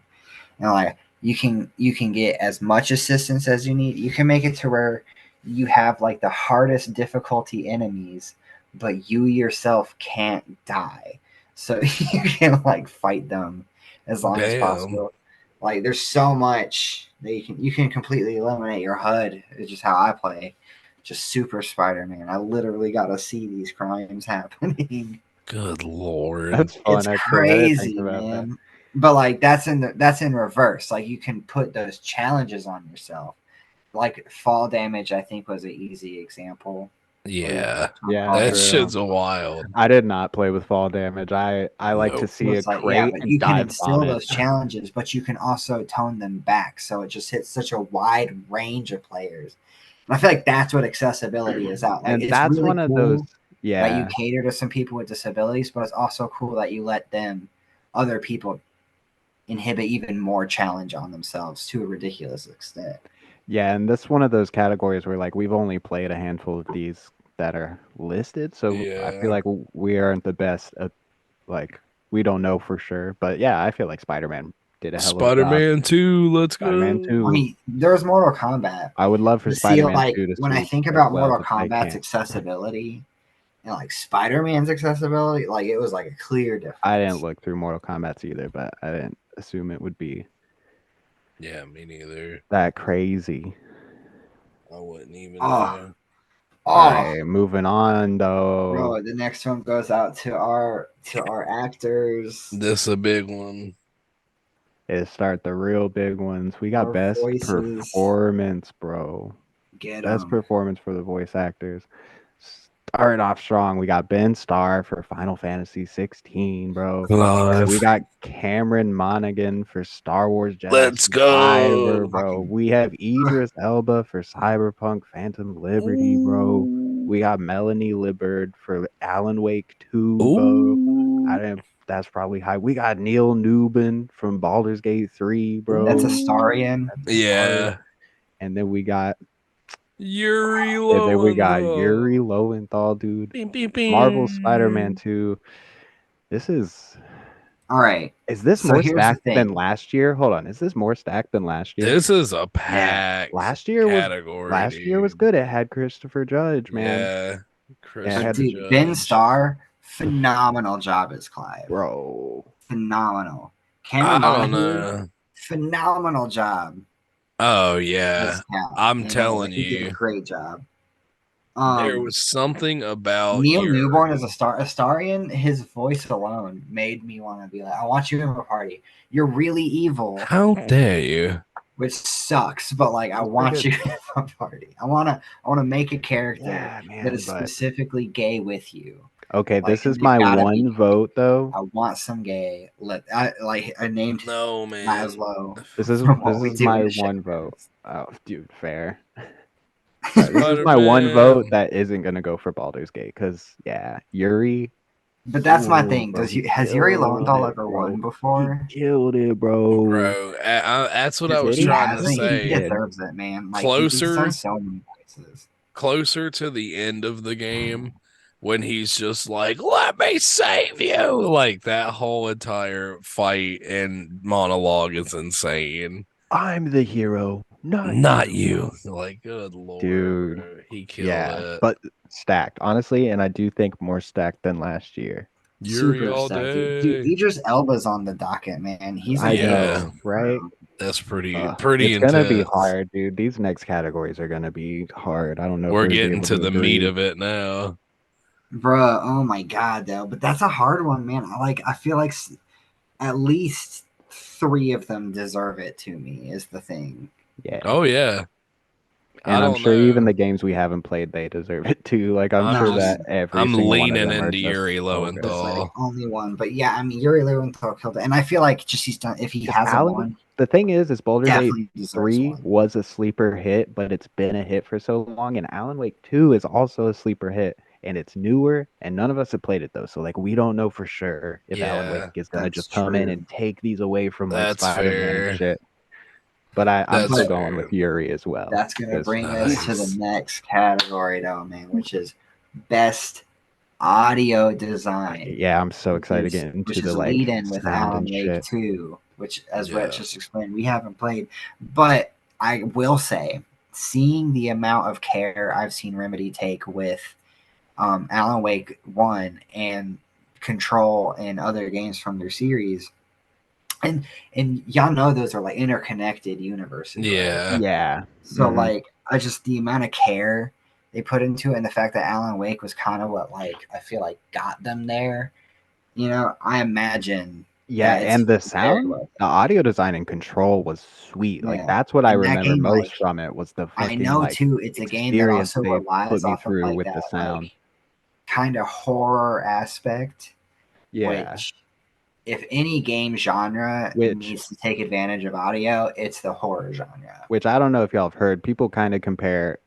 And like you can get as much assistance as you need. You can make it to where you have like the hardest difficulty enemies, but you yourself can't die. So you can like fight them as long as Damn. possible. Like there's so much that you can completely eliminate your HUD. It's just how I play. Just super Spider-Man. I literally got to see these crimes happening. Good Lord. That's It's fun actually. I didn't think crazy, about that. man. But like that's in reverse. Like you can put those challenges on yourself. Like fall damage, I think was an easy example. Where you Yeah, turn Yeah, fall that damage true. shit's on. wild. I did not play with fall damage. I like to Nope. So see a it's like, yeah, crate but and you can dive on instill it. those challenges, but you can also tone them back. So it just hits such a wide range of players. And I feel like that's what accessibility is out. Like And it's that's really one of those, cool that you yeah. cater to some people with disabilities, but it's also cool that you let them, other people, inhibit even more challenge on themselves to a ridiculous extent. Yeah, and that's one of those categories where like we've only played a handful of these that are listed, so I feel Yeah. like we aren't the best at like we don't know for sure. But yeah, I feel like Spider-Man did a hell of a job. Spider-Man 2, let's Spider-Man go. I 2. mean, there's Mortal Kombat. I would love for But see, Spider-Man like 2 to when I sweep think as about well, Mortal but they Kombat's can't. accessibility and like Spider-Man's accessibility, like it was like a clear I didn't difference. look through Mortal Kombat's either, but I didn't assume it would be Yeah, me neither. that crazy. I wouldn't even Oh, know. All oh, right, moving on though. bro. The next one goes out to our actors, This a big one. Is start the real big ones. We got our best voices. performance, bro. Get Best them. performance for the voice actors. Starting off strong, we got Ben Starr for Final Fantasy 16, bro. We Live. got Cameron Monaghan for Star Wars Jedi Let's Survivor, go. bro. We have Idris Elba for Cyberpunk Phantom Liberty, bro. Ooh. We got Melanie Liburd for Alan Wake 2, bro. I Ooh. didn't. That's probably high. We got Neil Newbin from Baldur's Gate 3, That's bro. Ooh. Astarion. That's Astarion. Yeah. And then we got Yuri Yuri Lowenthal. Lowenthal, dude. Bing, bing, Marvel Spider-Man bing. 2. This All right. is this So more here's the stacked than thing. last year? Hold on. Is this more stacked than last year? This is a Yeah. packed Last year was category, last year was dude. good. It had Christopher Judge, man. Yeah. It But had Christopher dude, Ben Judge. Starr, phenomenal job as Clive. bro. Phenomenal. I Cameron don't Monaghan, know. phenomenal job Oh, as yeah. Cal. I'm telling He did a you, great job. there Um, was something about Neil Newborn Yuri. as Astarion, his voice alone made me want to be like, I want you in a party. You're really evil, How dare you? which sucks, but like I He's pretty want good. you in a party. I wanna make a character Yeah, that man, is but specifically gay with you. okay, Like, this and is they've my gotta be one vote though. I want some gay. I named No, man. Maslow This is from this What We is Do in my the one vote. Shadows. Oh, dude, fair. This is my one vote Spider-Man. that isn't gonna go for Baldur's Gate because yeah, Yuri. But that's my Ooh, thing. bro, he Has Yuri killed Lowenthal it, ever bro. won He before? killed it, bro. Bro, that's what I Because if was Did he he? trying I to hasn't, think he he say. did. deserves it, man. Like he's done Closer, so many voices. closer to the end of the game when he's just like, "Let me save you!" Like that whole entire fight and monologue is insane. I'm the hero, not Not you, you. Like, good lord, dude. bro. He killed Yeah, it. but stacked, honestly, and I do think more stacked than last year. Yuri Super all stacked. Dude, day. Idris Elba's on the docket, man. He's a I Yeah, know, beast, right? bro. that's pretty It's gonna be intense. hard, dude. These next categories are gonna be hard. I don't know if We're we'd be getting able to to the meat agree. of it now. Bruh, oh my god, though. But that's a hard one, man. I feel like at least three of them deserve it to me, is the thing. Yeah. Oh yeah. I And I'm don't sure even know. the games we haven't played, they deserve it too. Like I'm I'm sure No, that just every I'm single one of leaning them are into just Yuri so good. that's the Lowenthal. only one. But yeah, I mean, Yuri Lowenthal killed it. And I feel like just he's done, if he Because hasn't Alan, won, the thing is Baldur's Gate definitely deserves 3 one. was a sleeper hit, but it's been a hit for so long. And Alan Wake 2 is also a sleeper hit, and it's newer, and none of us have played it though. So like we don't know for sure if Alan Wake Yeah, is gonna That's just come in true. and take these away from like that's Spider-Man and fair. shit. But I'm That's still But going fair. with Yuri as well. that's going to Because bring us to the Nice. next category, though, man, which is best audio design, yeah, I'm so excited to get into which the is like lead in with sound Alan and Wake shit. 2, which, as Rhett Yeah. just explained, we haven't played. But I will say, seeing the amount of care I've seen Remedy take with Alan Wake 1 and Control and other games from their series, and y'all know those are like interconnected universes, right? Yeah. Yeah. So Mhm. like I just the amount of care they put into it and the fact that Alan Wake was kind of what like I feel like got them there. You know, I imagine Yeah, that it's and the very sound, well. the audio design and control was sweet. Like Yeah. that's what I And that remember game, most like from it was the I fucking know like too, it's a game that experience also they put relies me off of through like with the that sound. kind of horror aspect, Yeah. which if any game genre Which needs to take advantage of audio, it's the horror genre. which I don't know if y'all have heard. People kind of compare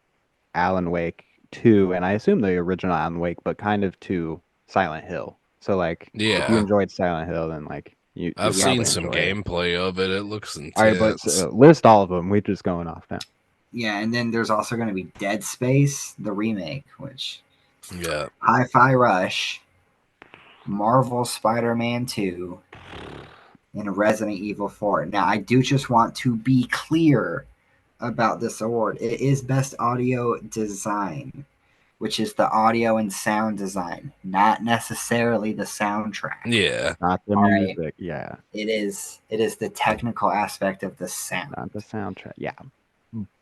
Alan Wake to, and I assume the original Alan Wake, but kind of to Silent Hill. So like if you Yeah. enjoyed Silent Hill, then like you'll I've Yeah, seen probably some enjoy it. gameplay of it. It looks All right, but intense. list all of them. We're just going off now. yeah, and then there's also going to be Dead Space, the remake, which Yeah. Hi-Fi Rush, Marvel Spider-Man 2, and Resident Evil 4. Now, I do just want to be clear about this award. It is Best Audio Design, which is the audio and sound design, not necessarily the soundtrack. Yeah. Not the All right. music, yeah. It is the technical aspect of the sound. Not the soundtrack, yeah.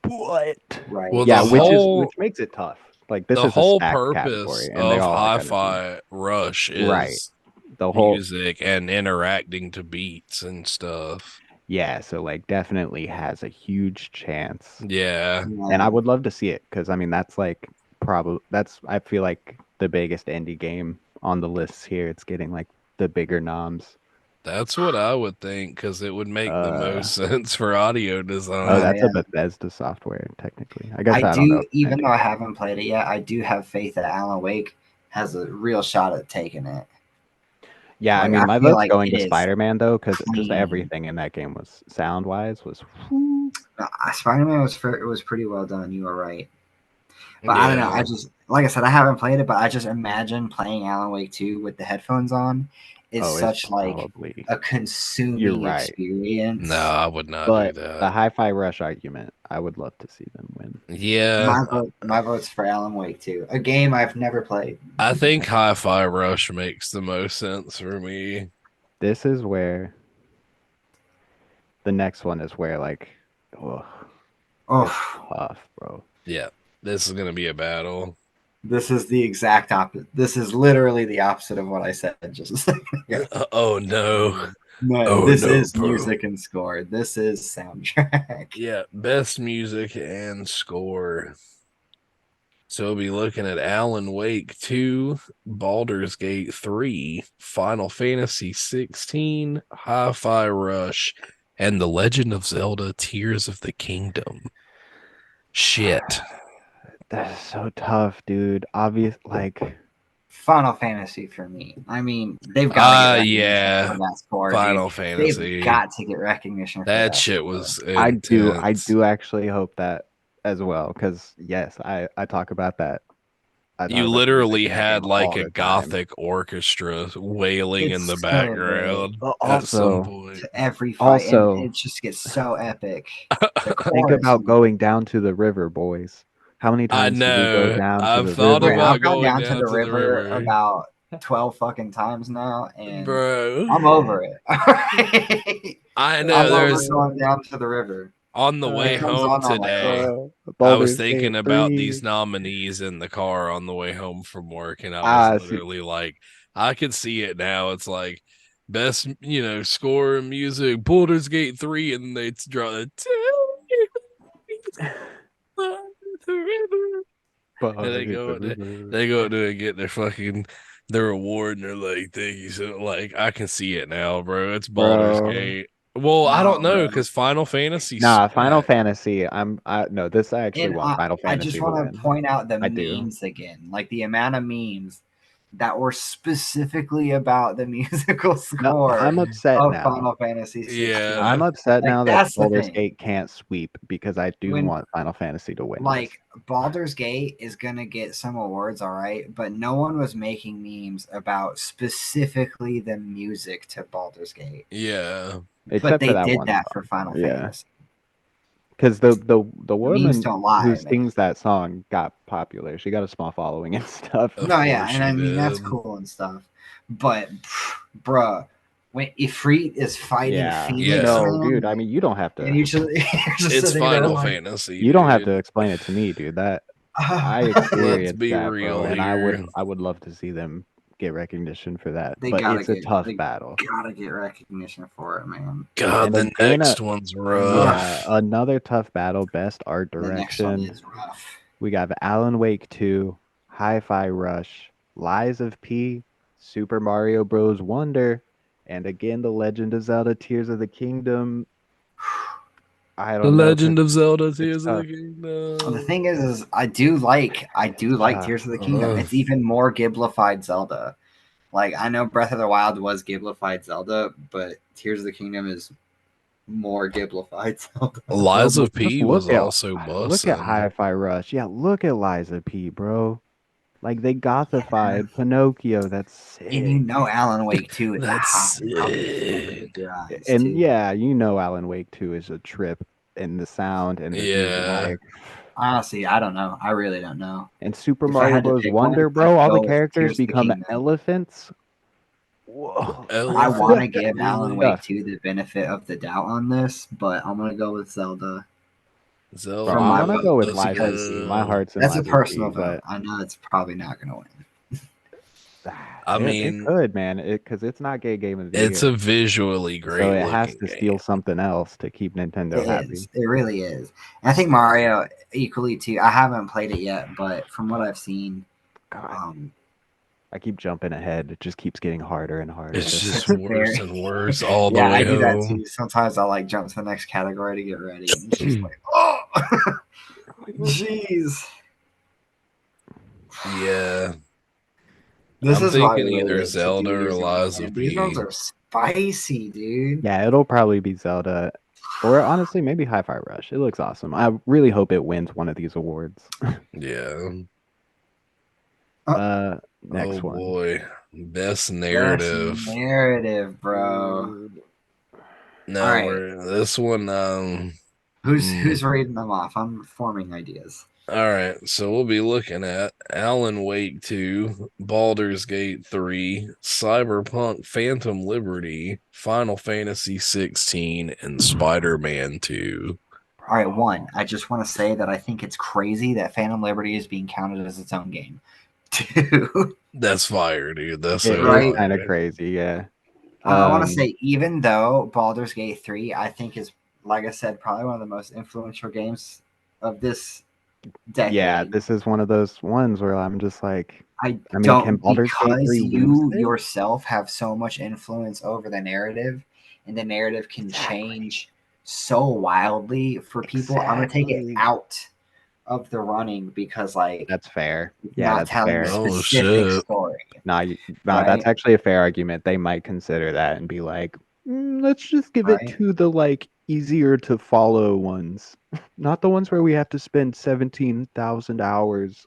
But Right. Well, yeah, the which whole makes it tough. Like this the is a whole stacked purpose category, and they of all are gonna be Hi-Fi Rush right. is The whole music and interacting to beats and stuff. yeah, so like definitely has a huge chance, Yeah. and I Yeah. would love to see it because I mean that's like probably that's I feel like the biggest indie game on the list here. It's getting like the bigger noms. That's what I would think because it would make the Uh most sense for audio oh, Oh design. that's a yeah. Bethesda software technically. I guess I I don't know do, if it's even though I indie. haven't played it yet, I do have faith that Alan Wake has a real shot at taking it. Yeah, I Like mean, I my feel vote's like going it to is Spider-Man though, because just clean. everything in that game was sound-wise was. Whew. Spider-Man was pretty well done. You are right, but I don't know. I Yeah. just like I said, I haven't played it, but I just imagine playing Alan Wake 2 with the headphones on is Oh, it's such like probably. a You're consuming right, No, experience. I would not do but that. the Hi-Fi Rush argument, I would love to see them win. Yeah. My vote's for Alan Wake 2, a game I've never played. I think Hi-Fi Rush makes the most sense for me. This is where the next one is where like, oh, it's Oh, tough, bro. Yeah. This is gonna be a battle. this is the exact opposite. This is literally the opposite of what I said just a second ago. Oh no. No, Oh this no, is bro. music and score. This is soundtrack. Yeah, best music and score. So we'll be looking at Alan Wake 2, Baldur's Gate 3, Final Fantasy 16, Hi-Fi Rush, and The Legend of Zelda Tears of the Kingdom. Shit. That's so tough, dude. Obvious, like, Final Fantasy for me. I mean, they've got to get recognition Yeah. for that score, dude. Final They've Fantasy. got to get recognition for That that shit score. was I intense. do actually hope that as well, because yes, I talk about that. I talk You about the music literally in that game had like all a the time. gothic orchestra wailing in the It's so good background at some Also, point. to every fight, and also it just gets so epic. The think chorus, about going down to the river, boys. How many I times did we go know. down to I've the thought right? river? I've about gone going down to down the to the river river. about 12 fucking times now, and Bro. I'm over it. Alright? I know I'm over there's going down to the river. on the way It comes home on like today. I was Baldur's Gate thinking about 3. these nominees in the car on the way home from work, and I was Ah, see, literally like, I could see it now. It's like best, score and music, Baldur's Gate 3, and they draw the river. And by they the go to river. they go to get their reward, and they're like, thank you. So like I can see it now, bro. It's Baldur's Bro. Gate. Well, I don't no, know bro. because Final Fantasy Nah, Final smacked. Fantasy. No, this I actually And want Final I just Fantasy to want to win. point out the I do. memes again, like the amount of memes that were specifically about the musical No, score I'm upset of now. Final Fantasy 16. I'm Yeah. upset Like now that that's the Baldur's thing. Gate can't sweep because I do When want Final Fantasy to win this. like Baldur's Gate is gonna get some awards, all right, but no one was making memes about specifically the music to Baldur's Gate. Yeah. But Except for they that did one that for song. Final Yeah. Fantasy. Because the The memes woman don't who lie, man. sings that song got popular. She got a small following and stuff. Of No, yeah, course and she I mean that's did. cool and stuff. But bruh, when Ifrit is fighting Yeah. Phoenix, Yeah. No, dude. man, I mean, you don't have and to. you're just It's sitting there Final like, Fantasy, You don't have to dude. explain it to me, dude. That I Let's experienced be that, bro, real and here. I would love to see them get recognition for that. they But gotta it's a get tough they battle. gotta get recognition for it, man. God, And the again, next one's Ugh, yeah, rough. another tough battle. Best art the next one direction. is rough. We got Alan Wake 2, Hi-Fi Rush, Lies of P, Super Mario Bros. Wonder, and again The Legend of Zelda: Tears of the Kingdom. I The don't know, cause Legend of Zelda it's Tears of the tough. The Kingdom. thing is I do like Tough. Tears of the Kingdom. Ugh. It's even more Giblified Zelda. Like I know Breath of the Wild was Giblified Zelda, but Tears of the Kingdom is more Giblified Zelda. Bro, Lies but of just P was also look at bussin'. Hi-Fi Rush. Yeah, look at Liza P, bro. Like they gothified Pinocchio. That's And you sick. know Alan Wake 2 is That's hot up in fucking sick. with your eyes And too. yeah, you know Alan Wake 2 is a trip in the sound and the music. Yeah. Honestly, I don't know. I really don't know. And Super If I Mario had to Bros. pick one, Wonder, I'd bro, all the go with characters Tears of the become Kingdom. elephants. Whoa. I want to Elephant. give Alan Really? Wake Tough. 2 the benefit of the doubt on this, but I'm gonna go with Zelda Bro, from I'm my Zelda. gonna vote go with Let's Liza because P. My go. heart's in that's a Liza P, personal vote. but I know it's probably not gonna win. I it mean, could, man. Because it's not gay game of the it's a year, visually so great it has looking to steal game. something else to keep Nintendo It happy. is. It really is. And I think Mario equally too. I haven't played it yet, but from what I've seen, God, um, I keep jumping ahead. It just keeps getting harder and harder. It's just it's a worse very and worse all the yeah. I way do that home. too. Sometimes I like jump to the next category to get ready, and it's just like, oh, jeez. Yeah. This I'm is why we thinking really either like to Zelda do or these ones, Lies man. of These ones P. are spicy, dude. Yeah, it'll probably be Zelda, or honestly, maybe Hi-Fi Rush. It looks awesome. I really hope it wins one of these awards. Yeah. Uh, Oh Next one. boy. Best Best narrative. narrative, bro. Dude. All No, right, we're this one. who's Hmm. who's reading them off? I'm forming ideas. All right, so we'll be looking at Alan Wake 2, Baldur's Gate 3, Cyberpunk Phantom Liberty, Final Fantasy 16, and Spider-Man 2. All right, one. I just want to say that I think it's crazy that Phantom Liberty is being counted as its own game. Two. That's fire, dude. That's It so is Right. kind of fire. crazy, yeah. I want to say, even though Baldur's Gate 3, I think is, like I said, probably one of the most influential games of this Yeah, decade. this is one of those ones where I'm just like, I I mean, can don't, Baldur's Gate because 3 lose you this? yourself have so much influence over the narrative, and the narrative can Exactly. change so wildly for people. I'm gonna take it Exactly. out of the running because like That's fair. it's Yeah, not that's telling a fair. Oh specific shit. story, Nah, that's right? actually a fair argument. They might consider that and be like, let's just give it Right? to the like easier to follow ones, not the ones where we have to spend 17,000 hours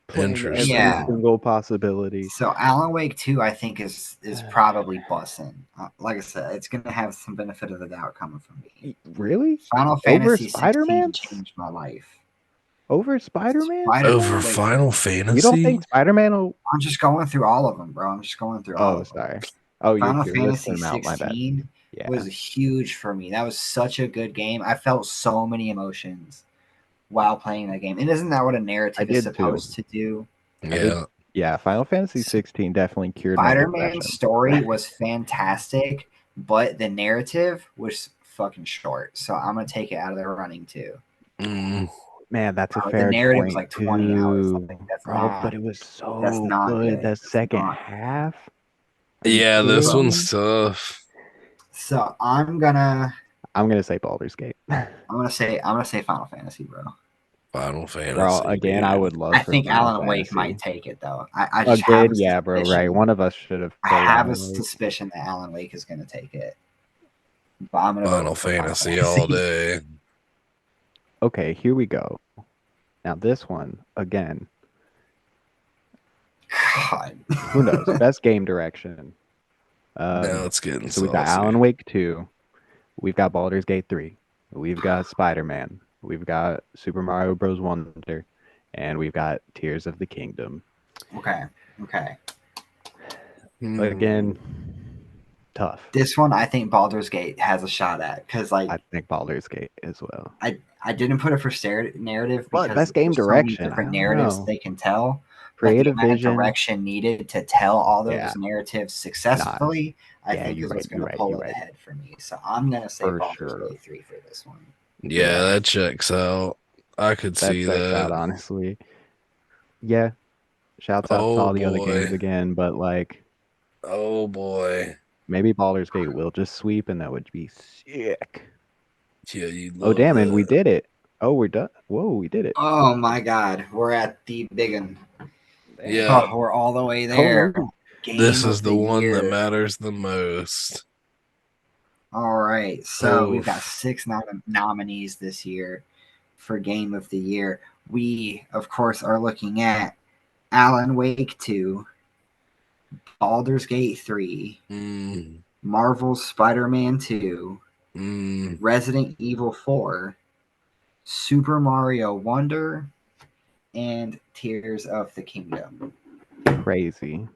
playing every Yeah. Interesting. single possibility. So Alan Wake 2, I think is probably busting. Like I said, it's gonna have some benefit of the doubt coming from me. Really? Final Over Fantasy 16 Spider-Man? changed my life. Over Spider-Man? Over Spider-Man. Wait, Final You don't Fantasy? think Spider-Man will? I'm just going through all of them, bro. I'm just going through all Oh, of them. sorry. Oh, Final you're listing Fantasy them out. My bad. 16 Yeah. was huge for me. That was such a good game. I felt so many emotions while playing that game. And isn't that what a I narrative is did too. supposed to do? Yeah. Yeah, Final Fantasy 16 definitely cured my Spider-Man's depression. story was fantastic, but the narrative was fucking short. So I'm gonna take it out of the running too. Mm. Man, that's a The fair narrative was point like 20 hours. too, Like that's bro. But not it was that's so not good. good. That That's second not. half. Are you Yeah, this kidding one's me? tough. So I'm gonna say Baldur's Gate. I'm gonna say Final Fantasy, bro. Final Bro, Fantasy, again, I dude. would love I for think Final Alan Wake might Fantasy. take it though. I just have Again, a yeah, bro, right. suspicion. One of us should have I pulled have a Alan Wake. suspicion that Alan Wake is gonna take it. But I'm gonna Final vote for Final Fantasy all Fantasy. day. Okay, here we go. Now this one, again, God. who knows? Best game direction. Now it's getting So we've got saucy. Alan Wake 2. We've got Baldur's Gate 3. We've got Spider-Man. We've got Super Mario Bros. Wonder. And we've got Tears of the Kingdom. Okay. Okay. Again, tough. This one I think Baldur's Gate has a shot at because like I think Baldur's Gate as well. I didn't put it for narrative But because best game there's so many direction, I different don't narratives know. they can tell. But the Creative amount of vision. direction needed to tell all those Yeah. narratives successfully, I Yeah, think you're is what's right, going you're to right, pull you're it right. ahead for me. So I'm going to say For Baldur's sure. Gate 3 for this one. Yeah, that checks out. I could That see checks out, that. honestly. Yeah. Shouts out to Oh all the other games boy. again, but like Oh boy. maybe Baldur's Gate will just sweep and that would be sick. Yeah, you Oh love damn, and we that. did it. Oh, we're done. Whoa, we did it. Oh my God. We're at the big one. Yeah. Oh, we're all the way there. Oh, This Game is of the the one that year. matters the most. All right. So we've got Oof. 6 nominees this year for Game of the Year. We, of course, are looking at Alan Wake 2, Baldur's Gate 3, Mm, Marvel's Spider-Man 2, mm. Resident Evil 4, Super Mario Wonder, and Tears of the Kingdom. crazy.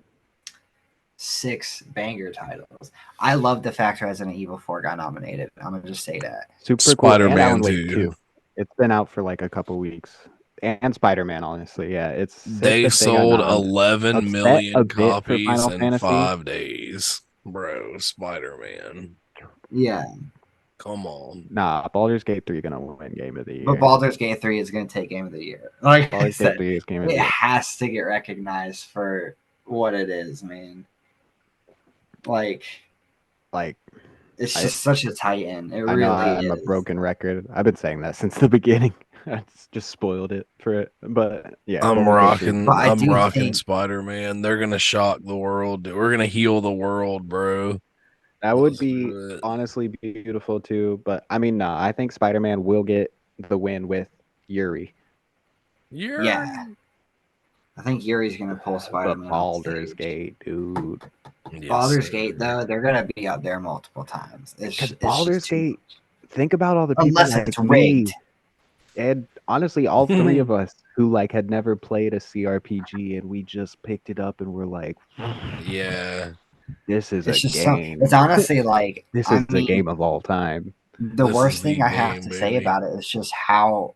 6 banger titles. I love the fact Resident Evil 4 got nominated. I'm going to just say that. Super cool. And Spider-Man Alan Wake 2. 2. It's been out for like a couple weeks. And Spider-Man, honestly. Yeah, it's sick They that they got sold nommed. 11 Upset a million bit for copies Final in Fantasy. 5 days. Bro, Spider-Man. Yeah. Come on. Nah, Baldur's Gate 3 gonna win Game of the Year. But Baldur's Gate 3 is going to take Game of the Year. Like Baldur's I Gate said, 3 is Game of the it Year. has to get recognized for what it is, man. Like it's just such a titan. It I know really I'm a is. broken record. I've been saying that since the beginning. I just spoiled it for it. But yeah, I'm Baldur's Gate 3 is rocking. But I I'm do rocking think Spider-Man. They're gonna shock the world. We're gonna heal the world, bro. that would Let's be do it. honestly beautiful too. But I mean, nah, I think Spider-Man will get the win with Yuri. yeah. I think Yuri's gonna pull Spider-Man But off Baldur's stage. Gate, dude. Yes, Baldur's sir. Gate though, they're gonna be up there multiple times. Because It's Baldur's just too Gate, much. think about all the people Unless like it's me rigged. and honestly all three of us who like had never played a CRPG and we just picked it up and we're like, Yeah. this is It's a just so. game. It's honestly like This I is a mean, game of all time. the This is worst the thing I have game, to say baby. about it is just how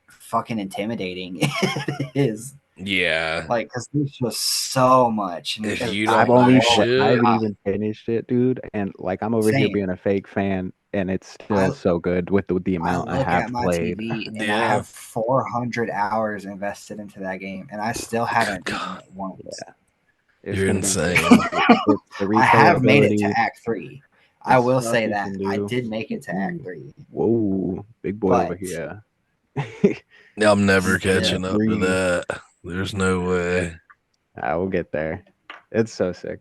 fucking intimidating it is. Yeah. Like, because there's just so much. And If it's you I've don't like, know only oh, I shit, haven't even finished it, dude, and like I'm over here same. being a fake fan and it's still I so good with the I amount I look at have my played. TV and I yeah. have 400 hours invested into that game, and I still haven't beaten God, it once. Yeah. It's you're gonna be sick. insane. It's the I have made it to replayability, Act 3. the I will stuff say you that can I do. did make it to Act 3, Whoa, big boy over but here. I'm never Yeah. catching up to that. There's no way. I will get there. It's so sick.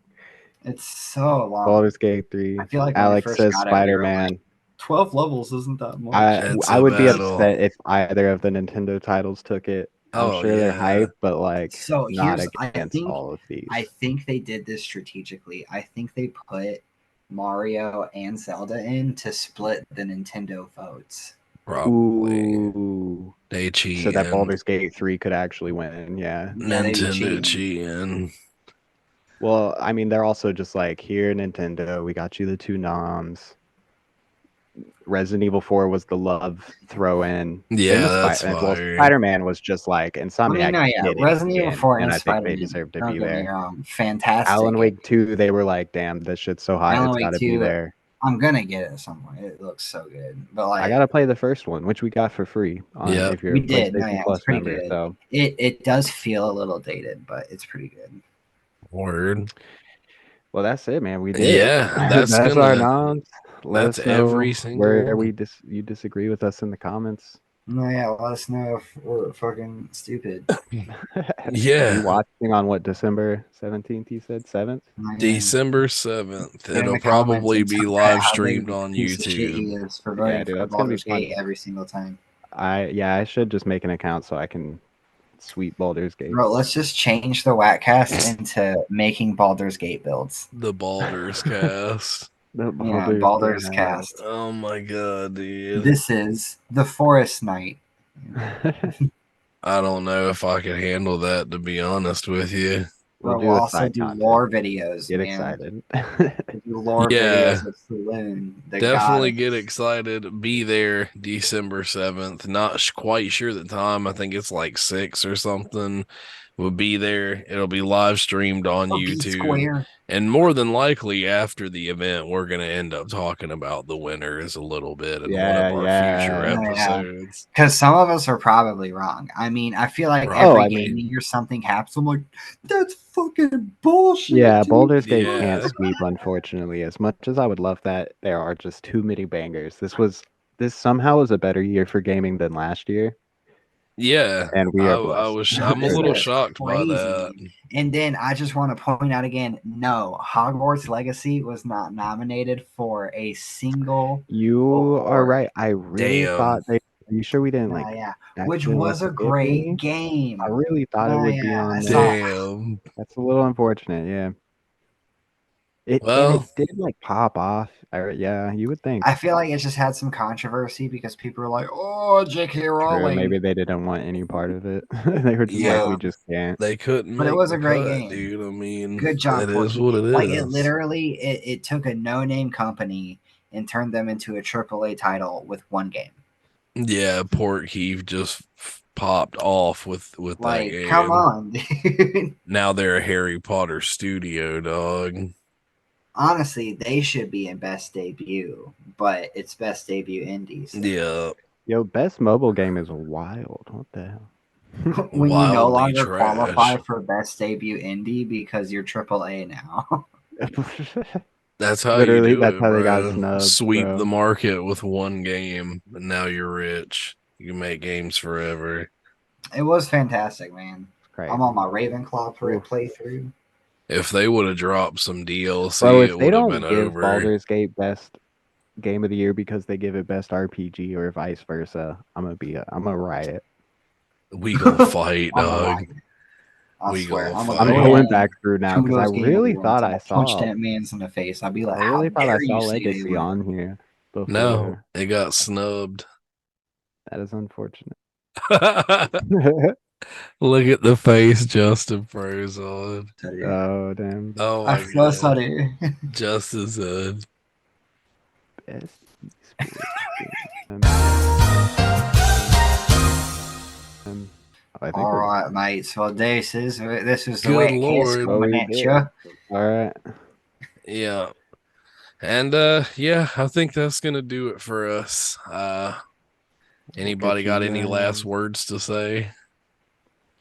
It's so long. Baldur's Gate 3. I feel like when I Alex first says got it, we were Spider-Man. 12 levels isn't that much. It's I a would be battle. upset if either of the Nintendo titles took it. I'm Oh, sure they're yeah. hype, but like So not here's, against all of these. I think they did this strategically. I think they put Mario and Zelda in to split the Nintendo votes. Probably. Ooh. They cheat. So that Baldur's Gate 3 could actually win, yeah. Yeah, they be Nintendo cheating. cheating. Well, I mean, they're also just like, here, Nintendo, we got you the 2 noms. Resident Evil 4 was the love throw in. Yeah, that's fire. Spider-Man was just like Insomniac. no, yeah, did it Resident Evil again, 4 and and I think they Spider-Man, deserve to don't be get me there. wrong, fantastic. Alan Wake 2, they were like, damn, this shit's so hot, Alan it's Wake got to 2, be there. I'm gonna get it somewhere. It looks so good, but like I gotta play the first one, which we got for free on Yeah. if you're we a did. PlayStation No, yeah, Plus it's pretty member. good. So It does feel a little dated, but it's pretty good. Word. well, that's it, man. We did Yeah, it. that's That's gonna. our noms. Let That's us know every single where one. you disagree with us in the comments. No, yeah, let us know if we're fucking stupid. Yeah. We watching on what, December 17th? You said 7th. No, yeah. December 7th. Get in It'll the comments probably and be tell live Pat how big streamed of a on piece of shit he YouTube. is for voting Yeah, dude, for that's gonna be Baldur's Gate fun. every single time. I should just make an account so I can sweep Baldur's Gate. Bro, let's just change the WAKcast into making Baldur's Gate builds. The Baldur's cast. The Yeah, Baldur's Gate. cast. Oh my god, dude. This is the Forest Knight. I don't know if I could handle that, to be honest with you. We'll Bro, do we'll a also side do content. lore videos. Get man. excited. We'll do lore Yeah. videos of Saloon. The Definitely god get of- excited. Be there December 7th. Not quite sure the time. I think it's like 6 or something. We'll be there. It'll be live streamed on of Beat YouTube. Square. And more than likely, after the event, we're going to end up talking about the winners a little bit in one of our future Yeah. episodes. Because some of us are probably wrong. I mean, I feel like Right. every I gaming mean- year something happens. I'm like, that's fucking bullshit. Yeah, dude. Baldur's Gate Yeah. can't sweep, unfortunately. As much as I would love that, there are just too many bangers. This somehow was a better year for gaming than last year, Yeah. and we are blessed. I'm a This little is shocked by crazy. that. And then I just want to point out again, no, Hogwarts Legacy was not nominated for a single. You are Award. right. I really Damn. thought they. Are you sure we didn't Nah, like? yeah, which actually was a look great iffy? game. I really thought it Nah, would be yeah, on I there. saw- Damn. That's a little unfortunate. Yeah. And Well, it did like pop off. Yeah, you would think. I feel like it just had some controversy because people were like, "Oh, J.K. True, Rowling." maybe they didn't want any part of it. They were just Yeah. like, we just can't. they couldn't But it make was the a great cut, game. dude. I mean, Good job, it is Porky. what it is. Like it literally, it took a no-name company and turned them into a AAA title with one game. Yeah, Port Heave just popped off with that Like, game. come on, dude. Now they're a Harry Potter studio, dog. Honestly, they should be in best debut, but it's best debut indie. So. Yeah, Yo, best mobile game is wild. What the hell? When you no wildly longer trash. qualify for best debut indie because you're AAA now. That's how Literally, you do that's it, how they bro. got snubbed, Sweep bro. the market with one game, and now you're rich. You can make games forever. It was fantastic, man. Crazy. I'm on my Ravenclaw Oof. playthrough. If they would have dropped some DLC, Bro, if it they would have don't been give over. Baldur's Gate best game of the year because they give it best RPG or vice versa, I'm gonna riot. We gonna fight, I'm dog. alive. I We swear. gonna I'm fight. I'm Oh, going yeah. back through now because I really thought I punch saw. that man's in the face. I'd be like, I really thought I "How dare saw you say they Legacy would?" on here before. No, it got snubbed. That is unfortunate. Look at the face Justin froze on. Oh damn. Oh I my feel god. sorry. Justin said. Best esports game. I think All we're- right, mates. Well, this is the Good way Lord. it's Oh, we coming at did. you. All right. Yeah. And yeah, I think that's gonna do it for us. Anybody got any last words to say?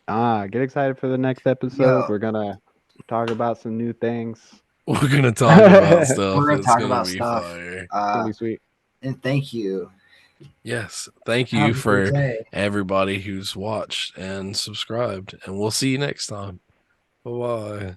Get excited for the next episode. Yo. We're gonna talk about some new things. We're gonna talk about stuff. We're gonna It's talk gonna about be stuff. fire. It's gonna be sweet. And thank you Yes. Thank you Have a good for day. everybody who's watched and subscribed. And we'll see you next time. Bye bye.